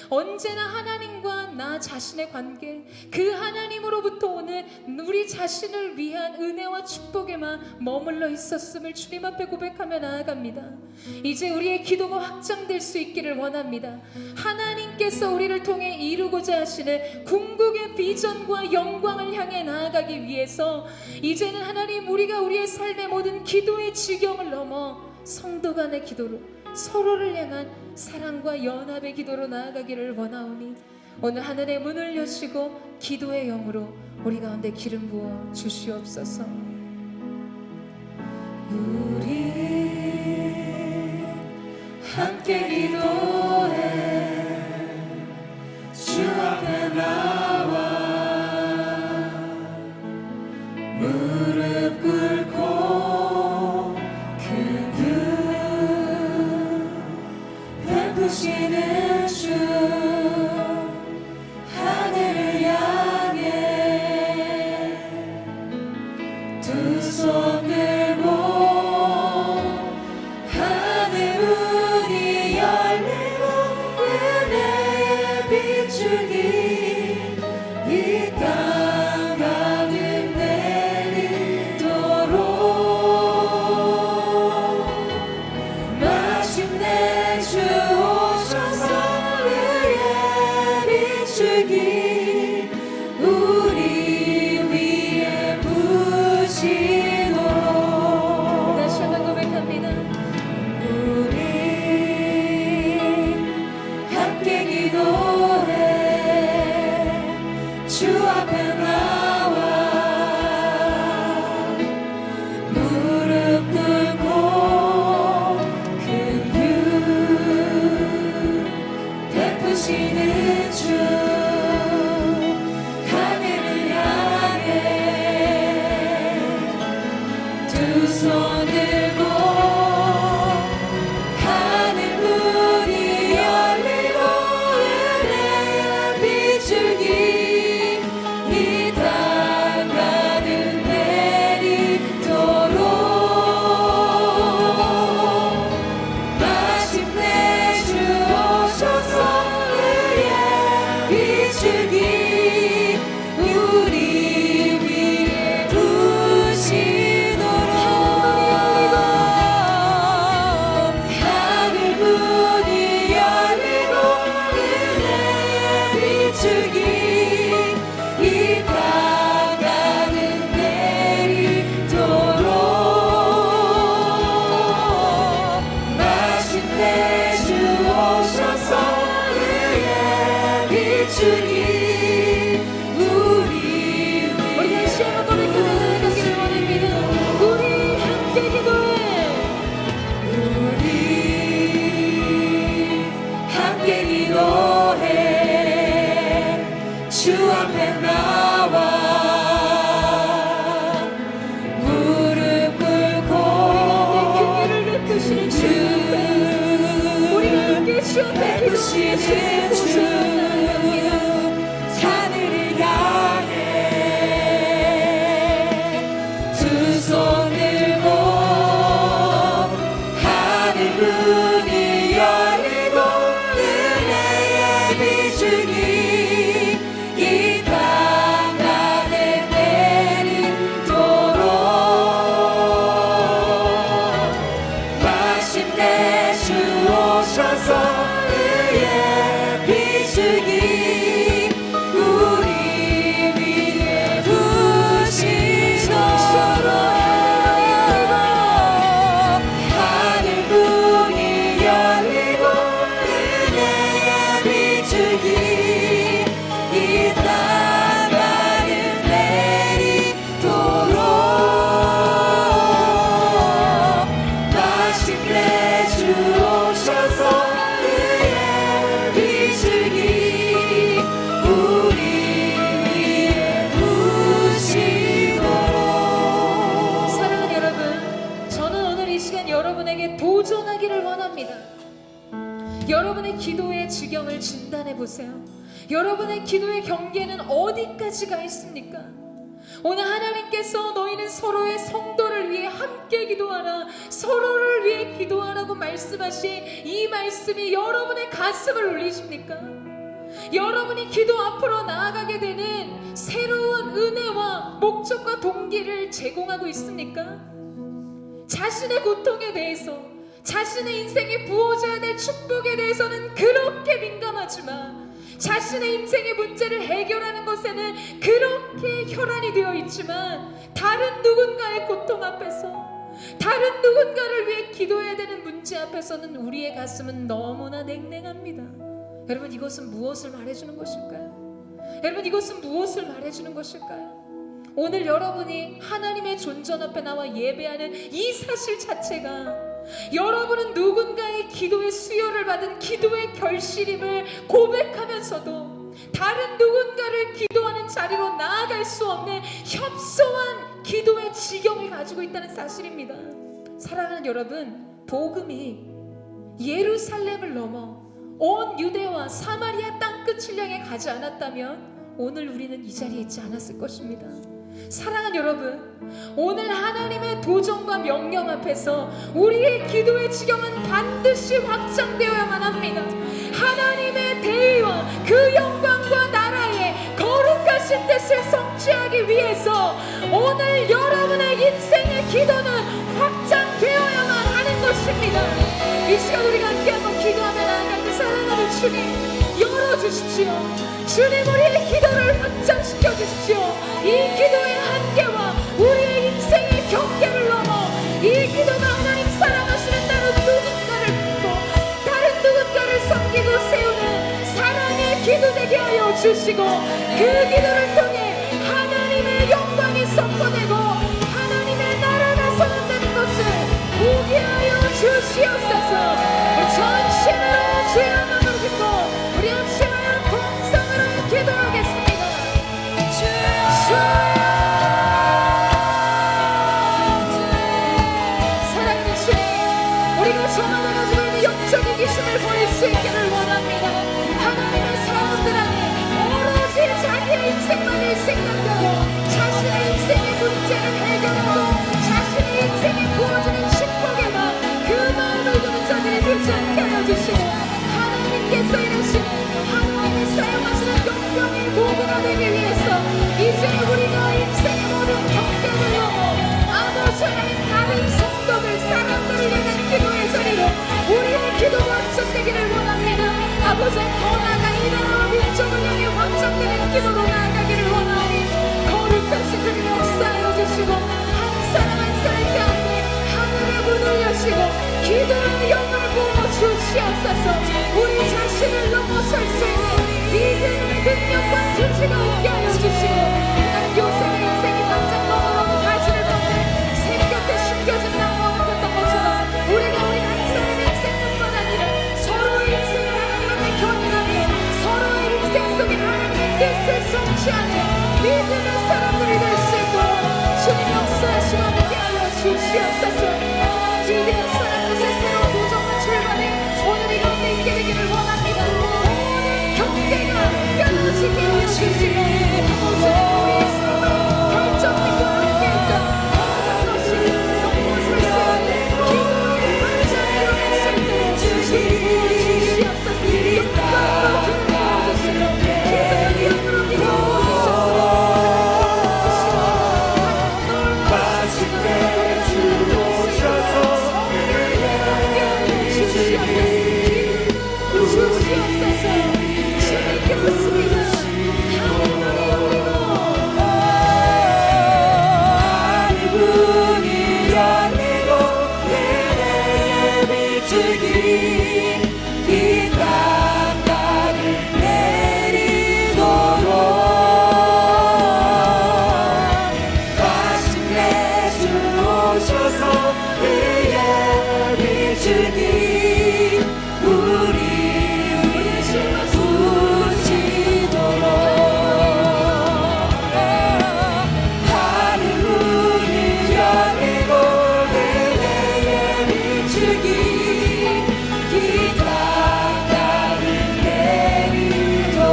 언제나 하나님과 나 자신의 관계, 그 하나님으로부터 오는 우리 자신을 위한 은혜와 축복에만 머물러 있었음을 주님 앞에 고백하며 나아갑니다. 이제 우리의 기도가 확장될 수 있기를 원합니다. 하나님께서 우리를 통해 이루고자 하시는 궁극의 비전과 영광을 향해 나아가기 위해서 이제는 하나님, 우리가 우리의 삶의 모든 기도의 지경을 넘어 성도 간의 기도로, 서로를 향한 사랑과 연합의 기도로 나아가기를 원하오니 오늘 하늘의 문을 여시고 기도의 영으로 우리 가운데 기름 부어 주시옵소서. 우리 함께 기도해 주 앞에 나와 무릎 꿇고 베푸시는 주 하늘을 향해 두 손 들고 하늘 문이 열리고 은혜의 빛줄기 이 땅 가득 내리도록 마침내 주 오셔서 의의 빛줄기 우리 위에 부시도록. 다시 한번 고백합니다. 우리 함께 기도해 주 앞에 나와 주 앞에 나와 무릎 꿇고 우리가 내 베푸시는 주, 우리가 함께 주 앞에 베푸시는 주 하늘을 향해 두 손 들고 하늘 문이 열리고 은혜의 비중이 이 땅 가득 내리도록 마침내 주 오셔서 의의 비중이 우리 위에 부시도록 하늘 문이 열리고 은혜의 비중이 이 땅 가득 내리도록 마침내 주 오셔서 의의 비중이 우리 위에 부시도록. 사랑하는 여러분, 저는 오늘 이 시간 여러분에게 도전하기를 원합니다. 여러분의 기도의 지경을 진단해 보세요. 여러분의 기도의 경계는 어디까지 가 있습니까? 오늘 하나님께서 너희는 서로의 성도를 위해 함께 기도하라, 서로를 위해 기도하라고 말씀하신 이 말씀이 여러분의 가슴을 울리십니까? 여러분이 기도 앞으로 나아가게 되는 새로운 은혜와 목적과 동기를 제공하고 있습니까? 자신의 고통에 대해서, 자신의 인생에 부어져야 될 축복에 대해서는 그렇게 민감하지만 자신의 인생의 문제를 해결하는 것에는 그렇게 혈안이 되어 있지만 다른 누군가의 고통 앞에서, 다른 누군가를 위해 기도해야 되는 문제 앞에서는 우리의 가슴은 너무나 냉랭합니다. 여러분, 이것은 무엇을 말해주는 것일까요? 여러분, 이것은 무엇을 말해주는 것일까요? 오늘 여러분이 하나님의 존전 앞에 나와 예배하는 이 사실 자체가 여러분은 누군가의 기도의 수요를 받은 기도의 결실임을 고백하면서도 다른 누군가를 기도하는 자리로 나아갈 수 없는 협소한 기도의 지경을 가지고 있다는 사실입니다. 사랑하는 여러분, 복음이 예루살렘을 넘어 온 유대와 사마리아 땅끝을 향해 가지 않았다면 오늘 우리는 이 자리에 있지 않았을 것입니다. 사랑하는 여러분, 오늘 하나님의 도전과 명령 앞에서 우리의 기도의 지경은 반드시 확장되어야만 합니다. 하나님의 대의와 그 영광과 나라의 거룩하신 뜻을 성취하기 위해서 오늘 여러분의 인생의 기도는 확장되어야만 하는 것입니다. 이 시간 우리가 함께 한번 기도하며 나아갈 때 사랑하는 주님, 열어주십시오. 주님, 우리의 기도를 확장시켜 주십시오. 이 기도의 한계와 우리의 인생의 경계를 넘어 이 기도가 하나님 사랑하시는 다른 누군가를 품고 다른 누군가를 섬기고 세우는 사랑의 기도 되게 하여 주시고 그 기도를 통해 하나님의 영광이 선포되고 하나님의 나라가 선언되는 것을 보게 하여 주시옵소서. 우리 전심으로 주의 영광을 듣고 우리 합심하여 동성으로 기도하겠습니다. 사랑하는 주님, 우리가 저마다 가지고 있는 영적인 기심을 보일 수 있기를 원합니다. 하나님의 사람들 안에 오로지 자기의 인생만을 생각하고 자신의 인생의 문제를 해결하고 자신의 인생에 부어지는 축복에만 그 마음을 두는 자들이 되지 않게 하여 주시고 하나님께서 이루시는 하나님이 사용하시는 영광의 도구가 되기 위해서 이제 우리가 인생의 모든 경계를 넘어 아버지 하나님 다른 성도들 사람들을 향한 기도의 자리로 우리의 기도가 확장되기를 원합니다. 아버지, 더 나아가 이 나라와 민족을 향해 확장되는 기도로 나아가기를 원하니 거룩하신 주님 역사하여 주시고 한 사람 한 사람 가운데 하늘의 문을 여시고 기도의 영을 부어 주시옵소서. 우리 자신을 넘어설 수 있는 믿음의 능력과 투지가 있게 하여 주시고 난 요셉의 인생이 당장 너무너무 가지를 걷는 샘 곁에 숨겨진 나무와 같았던 것처럼 우리가 우리 한 사람의 인생뿐만 아니라 서로의 인생을 하나님 앞에 견인하며 서로의 인생 속에 하나님의 뜻을 같이 하는 믿음의 사람들이 될 수 있도록 주님 역사하시고 함께하여 주시옵소서. 주님의 사랑 곳에 새로운 도전과 출발이 오늘 이 가운데 있게 되기를 원합니다. 모든 경계가 끊어지게 하여 주시고 주님 우리의 삶을 결정적으로 함께했던 모든 것이 넘어설 수 있는 기도의 반짝이 일어났을 때 주님 주시옵소서. 영광으로 기름 부어주시고 기도의 영으로 기름 부어주셔서 마침내 주 오셔서 하늘문이 열리고 내게 비추기 이 땅가를 내리도록 마침내 주 오셔서 그의 비추기 우리 부시도록 하늘문이 열리고 그의 비추기 이 땅가를 내리도록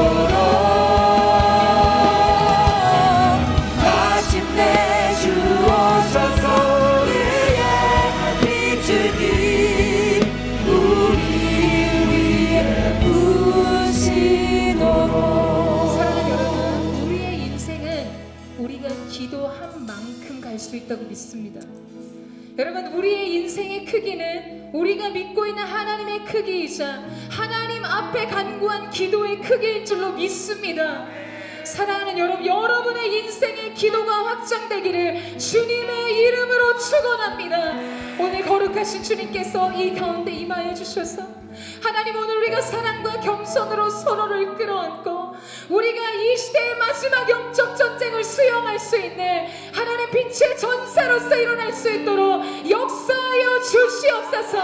마침내 주 오셔서 그의 비추기 우리 위에 부시도록. 사랑하는 여러분, 우리의 인생은 우리가 기도한 만큼 갈 수 있다고 믿습니다. 여러분, 우리의 인생의 크기는 우리가 믿고 있는 하나님의 크기이자 하나님 앞에 간구한 기도의 크기인 줄로 믿습니다. 사랑하는 여러분, 여러분의 인생의 기도가 확장되기를 주님의 이름으로 축원합니다. 오늘 거룩하신 주님께서 이 가운데 임하여 주셔서 하나님, 오늘 우리가 사랑과 겸손으로 서로를 끌어안고 우리가 이 시대의 마지막 영적 전쟁을 수용할 수 있는 하나님 빛의 전사로서 일어날 수 있도록 역사하여 주시옵소서.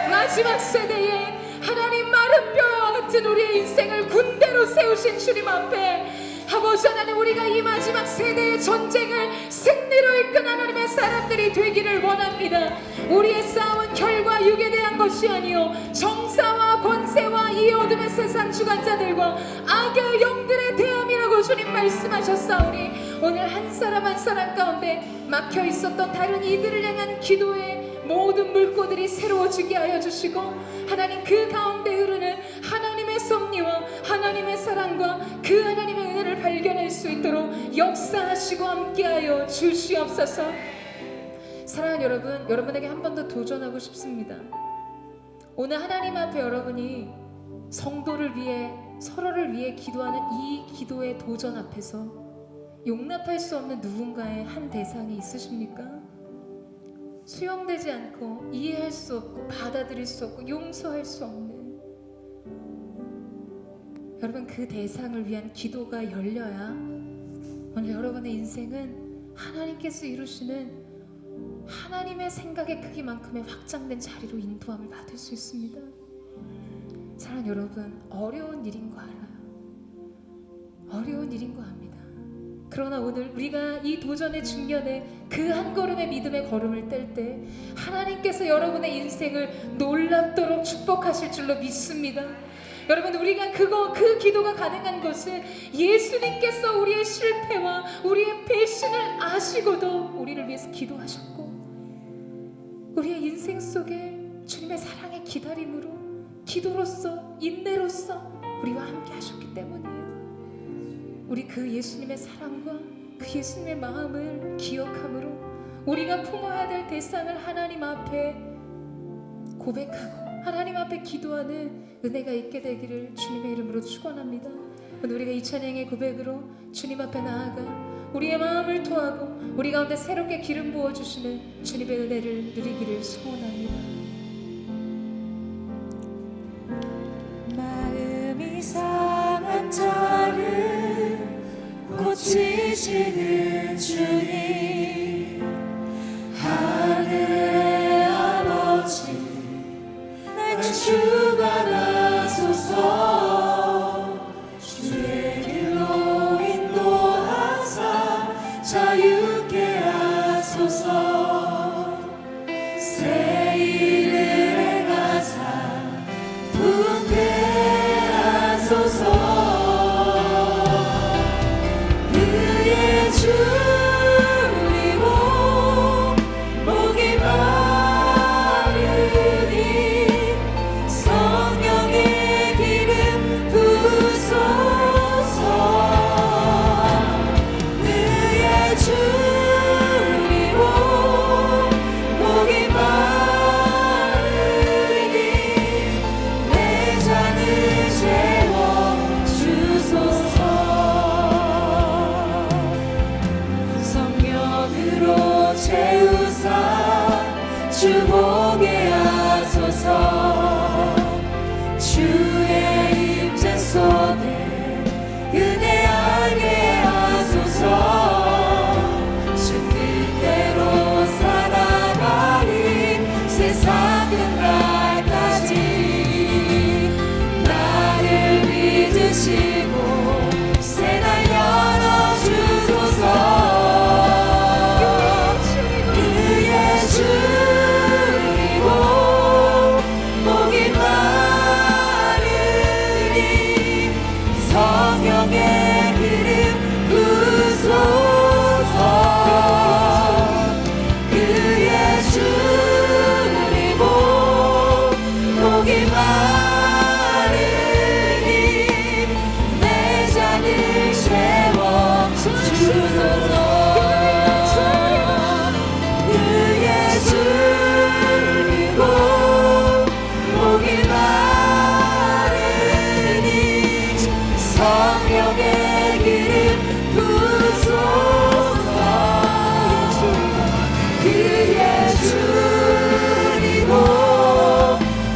마지막 세대에 하나님 마른 뼈와 같은 우리의 인생을 군대로 세우신 주님 앞에 아버지 하나님, 우리가 이 마지막 세대의 전쟁을 승리로 이끈 하나님의 사람들이 되기를 원합니다. 우리의 싸움은 혈과 육에 대한 것이 아니요 정사와 권세와 이 어둠의 세상 주관자들과 악의 영들의 대함이라고 주님 말씀하셨사오니 오늘 한 사람 한 사람 가운데 막혀 있었던 다른 이들을 향한 기도의 모든 물꼬들이 새로워지게 하여 주시고 하나님, 그 가운데 흐르는 하나님의 섭리와 하나님의 사랑과 그 하나님의 은혜를 발견할 수 있도록 역사하시고 함께하여 주시옵소서. 사랑하는 여러분, 여러분에게 한 번 더 도전하고 싶습니다. 오늘 하나님 앞에 여러분이 성도를 위해, 서로를 위해 기도하는 이 기도의 도전 앞에서 용납할 수 없는 누군가의 한 대상이 있으십니까? 수용되지 않고 이해할 수 없고 받아들일 수 없고 용서할 수 없는, 여러분, 그 대상을 위한 기도가 열려야 오늘 여러분의 인생은 하나님께서 이루시는 하나님의 생각의 크기만큼의 확장된 자리로 인도함을 받을 수 있습니다. 사랑하는 여러분, 어려운 일인 거 알아요. 어려운 일인 거 압니다. 그러나 오늘 우리가 이 도전의 중년에 그 한 걸음의 믿음의 걸음을 뗄 때 하나님께서 여러분의 인생을 놀랍도록 축복하실 줄로 믿습니다. 여러분, 우리가 그 기도가 가능한 것은 예수님께서 우리의 실패와 우리의 배신을 아시고도 우리를 위해서 기도하셨고 우리의 인생 속에 주님의 사랑의 기다림으로, 기도로서, 인내로서 우리와 함께 하셨기 때문이에요. 우리 그 예수님의 사랑과 그 예수님의 마음을 기억함으로 우리가 품어야 될 대상을 하나님 앞에 고백하고 하나님 앞에 기도하는 은혜가 있게 되기를 주님의 이름으로 축원합니다. 오늘 우리가 이 찬양의 고백으로 주님 앞에 나아가 우리의 마음을 토하고 우리 가운데 새롭게 기름 부어주시는 주님의 은혜를 누리기를 소원합니다. 마음이 상한 자를 고치시는 주님, 하늘의 아버지 날 주관하소서. 주의 길로 인도 주소서 그의 주 믿고 복이 많으니 성령의 기름 부소서 그의 주 믿고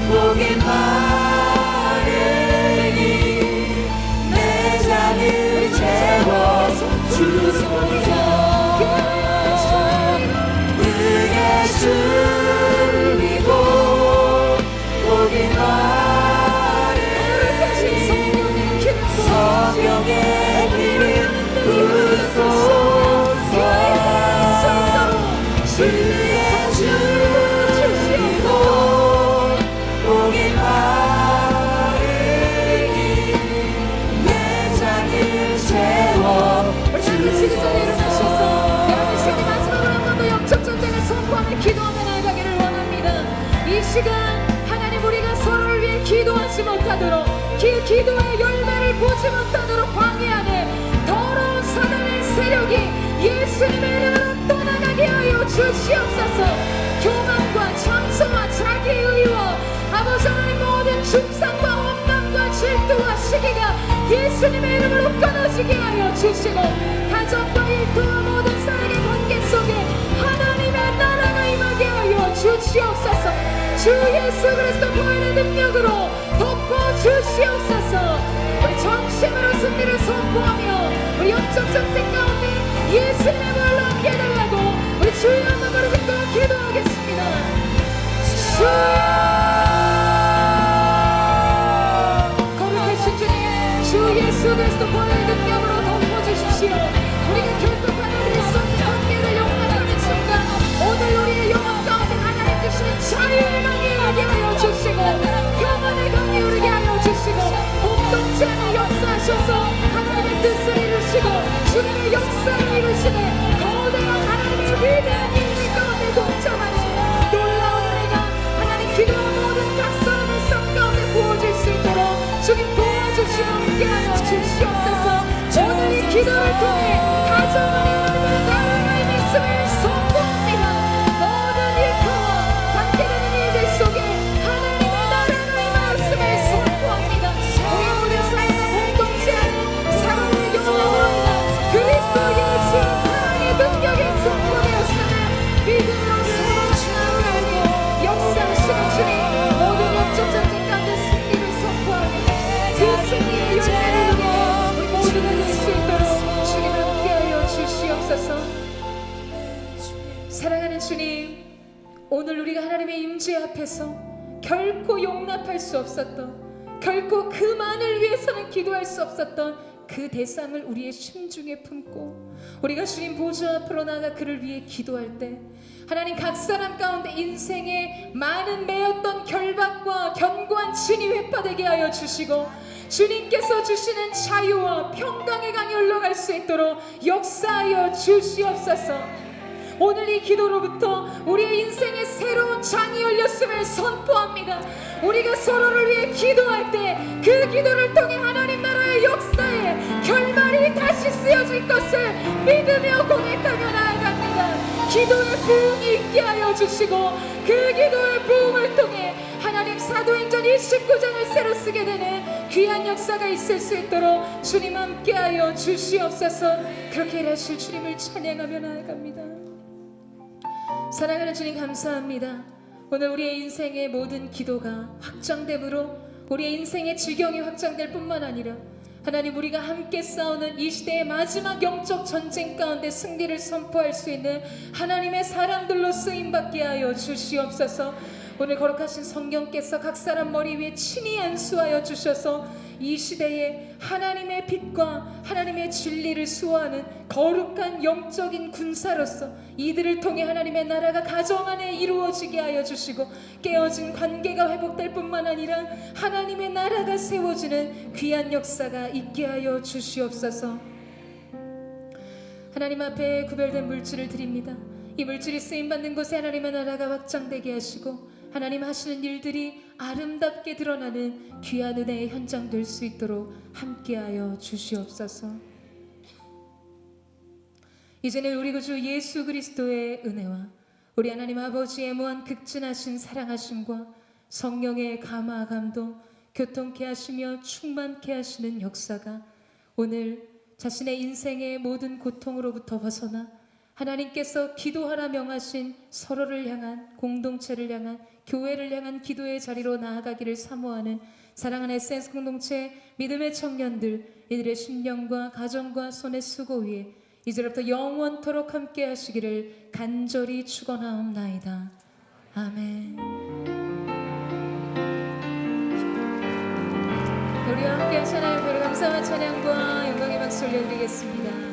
복이 많으니 내 잔을 채워 주소서 그의 주 믿고 복이 많으니 성령의 기름 부소서 주의 주 믿고 복이 많으니 내 잔을 채워 주소서 여러분 시간이 마지막으로 한 번 더 영적 전쟁을 선포하며 기도하며 나아가기를 원합니다. 이 시간 하나님 우리가 서로를 위해 기도하지 못하도록 기도의 열매를 보지 못하도록 방해하는 더러운 사단의 세력이 예수님의 이름으로 떠나가게 하여 주시옵소서. 교만과 장성과 자기의와 아버지 하나님 모든 중상과 험담과 질투와 시기가 예수님의 이름으로 끊어지게 하여 주시고 가정과 일터와 모든 사랑의 관계 속에 하나님의 나라가 임하게 하여 주시옵소서. 주 예수 그리스도 보혈의 능력으로 덮어 주시옵소서. 우리 정심으로 승리를 선포하며 우리 영적 전쟁 가운데 예수님의 보혈로 함께 해달라고 우리 주의 한번으로 듣고 기도하겠습니다. 주여 거룩하신 주님 주 예수 그리스도 보혈의 능력으로 덮어주십시오. 우리가 결핍한 우리의 썩은 관계를 용납하는 순간 오늘 우리의 영혼 가운데 하나님 주시는 자유의 강이 오게 하여 주시고 평안의 강이 오르게 하여 주시고 공동체 안에 역사하셔서 하나님의 뜻을 이루시고 주님의 역사를 이루시는 거대한 하나님의 위대한 일들 가운데 동참하는 놀라운 은혜가 하나님 기도와 모든 각 사람의 삶 가운데 부어질 수 있도록 주님 도와주시고 함께하여 주시옵소서. 오늘 이 기도를 통해 가정 안에 하나님의 나라의 말씀을 선포합니다. 모든 일터와 관계되는 일들 속에 하나님의 나라의 말씀을 선포합니다. 우리 모든 삶과 공동체 안에 사랑을 영원합니다. 그리스도 예수의 사랑의 능력이 선포되었으나 믿음으로 서로 나아가고 역사하시는 주님 모든 영적 전쟁 가운데 승리를 선포하며 그 승리의 열매를 누려 우리 모두가 될 수 있도록 주님 함께하여 주시옵소서. 사랑하는 주님 오늘 우리가 하나님의 임재 앞에서 결코 용납할 수 없었던 결코 그만을 위해서는 기도할 수 없었던 그 대상을 우리의 심중에 품고 우리가 주님 보좌 앞으로 나가 그를 위해 기도할 때 하나님 각 사람 가운데 인생에 많은 매였던 결박과 견고한 진이 회파되게 하여 주시고 주님께서 주시는 자유와 평강의 강이 흘러갈 수 있도록 역사하여 주시옵소서. 오늘 이 기도로부터 우리의 인생에 새로운 장이 열렸음을 선포합니다. 우리가 서로를 위해 기도할 때 그 기도를 통해 하나님 나라의 역사에 결말이 다시 쓰여질 것을 믿으며 고백하며 나아갑니다. 기도의 부흥이 있게 하여 주시고 그 기도의 부흥을 통해 하나님 사도행전 29장을 새로 쓰게 되는 귀한 역사가 있을 수 있도록 주님 함께하여 주시옵소서. 그렇게 일하실 주님을 찬양하며 나아갑니다. 사랑하는 주님 감사합니다. 오늘 우리의 인생의 모든 기도가 확장됨으로 우리의 인생의 지경이 확장될 뿐만 아니라 하나님 우리가 함께 싸우는 이 시대의 마지막 영적 전쟁 가운데 승리를 선포할 수 있는 하나님의 사람들로 쓰임받게 하여 주시옵소서. 오늘 거룩하신 성령께서 각 사람 머리 위에 친히 안수하여 주셔서 이 시대에 하나님의 빛과 하나님의 진리를 수호하는 거룩한 영적인 군사로서 이들을 통해 하나님의 나라가 가정 안에 이루어지게 하여 주시고 깨어진 관계가 회복될 뿐만 아니라 하나님의 나라가 세워지는 귀한 역사가 있게 하여 주시옵소서. 하나님 앞에 구별된 물질을 드립니다. 이 물질이 쓰임받는 곳에 하나님의 나라가 확장되게 하시고 하나님 하시는 일들이 아름답게 드러나는 귀한 은혜의 현장 될 수 있도록 함께하여 주시옵소서. 이제는 우리 구주 예수 그리스도의 은혜와 우리 하나님 아버지의 무한 극진하신 사랑하심과 성령의 감화 감동 교통케 하시며 충만케 하시는 역사가 오늘 자신의 인생의 모든 고통으로부터 벗어나 하나님께서 기도하라 명하신 서로를 향한 공동체를 향한 교회를 향한 기도의 자리로 나아가기를 사모하는 사랑하는 에센스 공동체 믿음의 청년들 이들의 심령과 가정과 손의 수고 위에 이제부터 영원토록 함께 하시기를 간절히 축원하옵나이다. 아멘. 우리와 함께 하시나요? 감사와 찬양과 영광의 박수 올려드리겠습니다.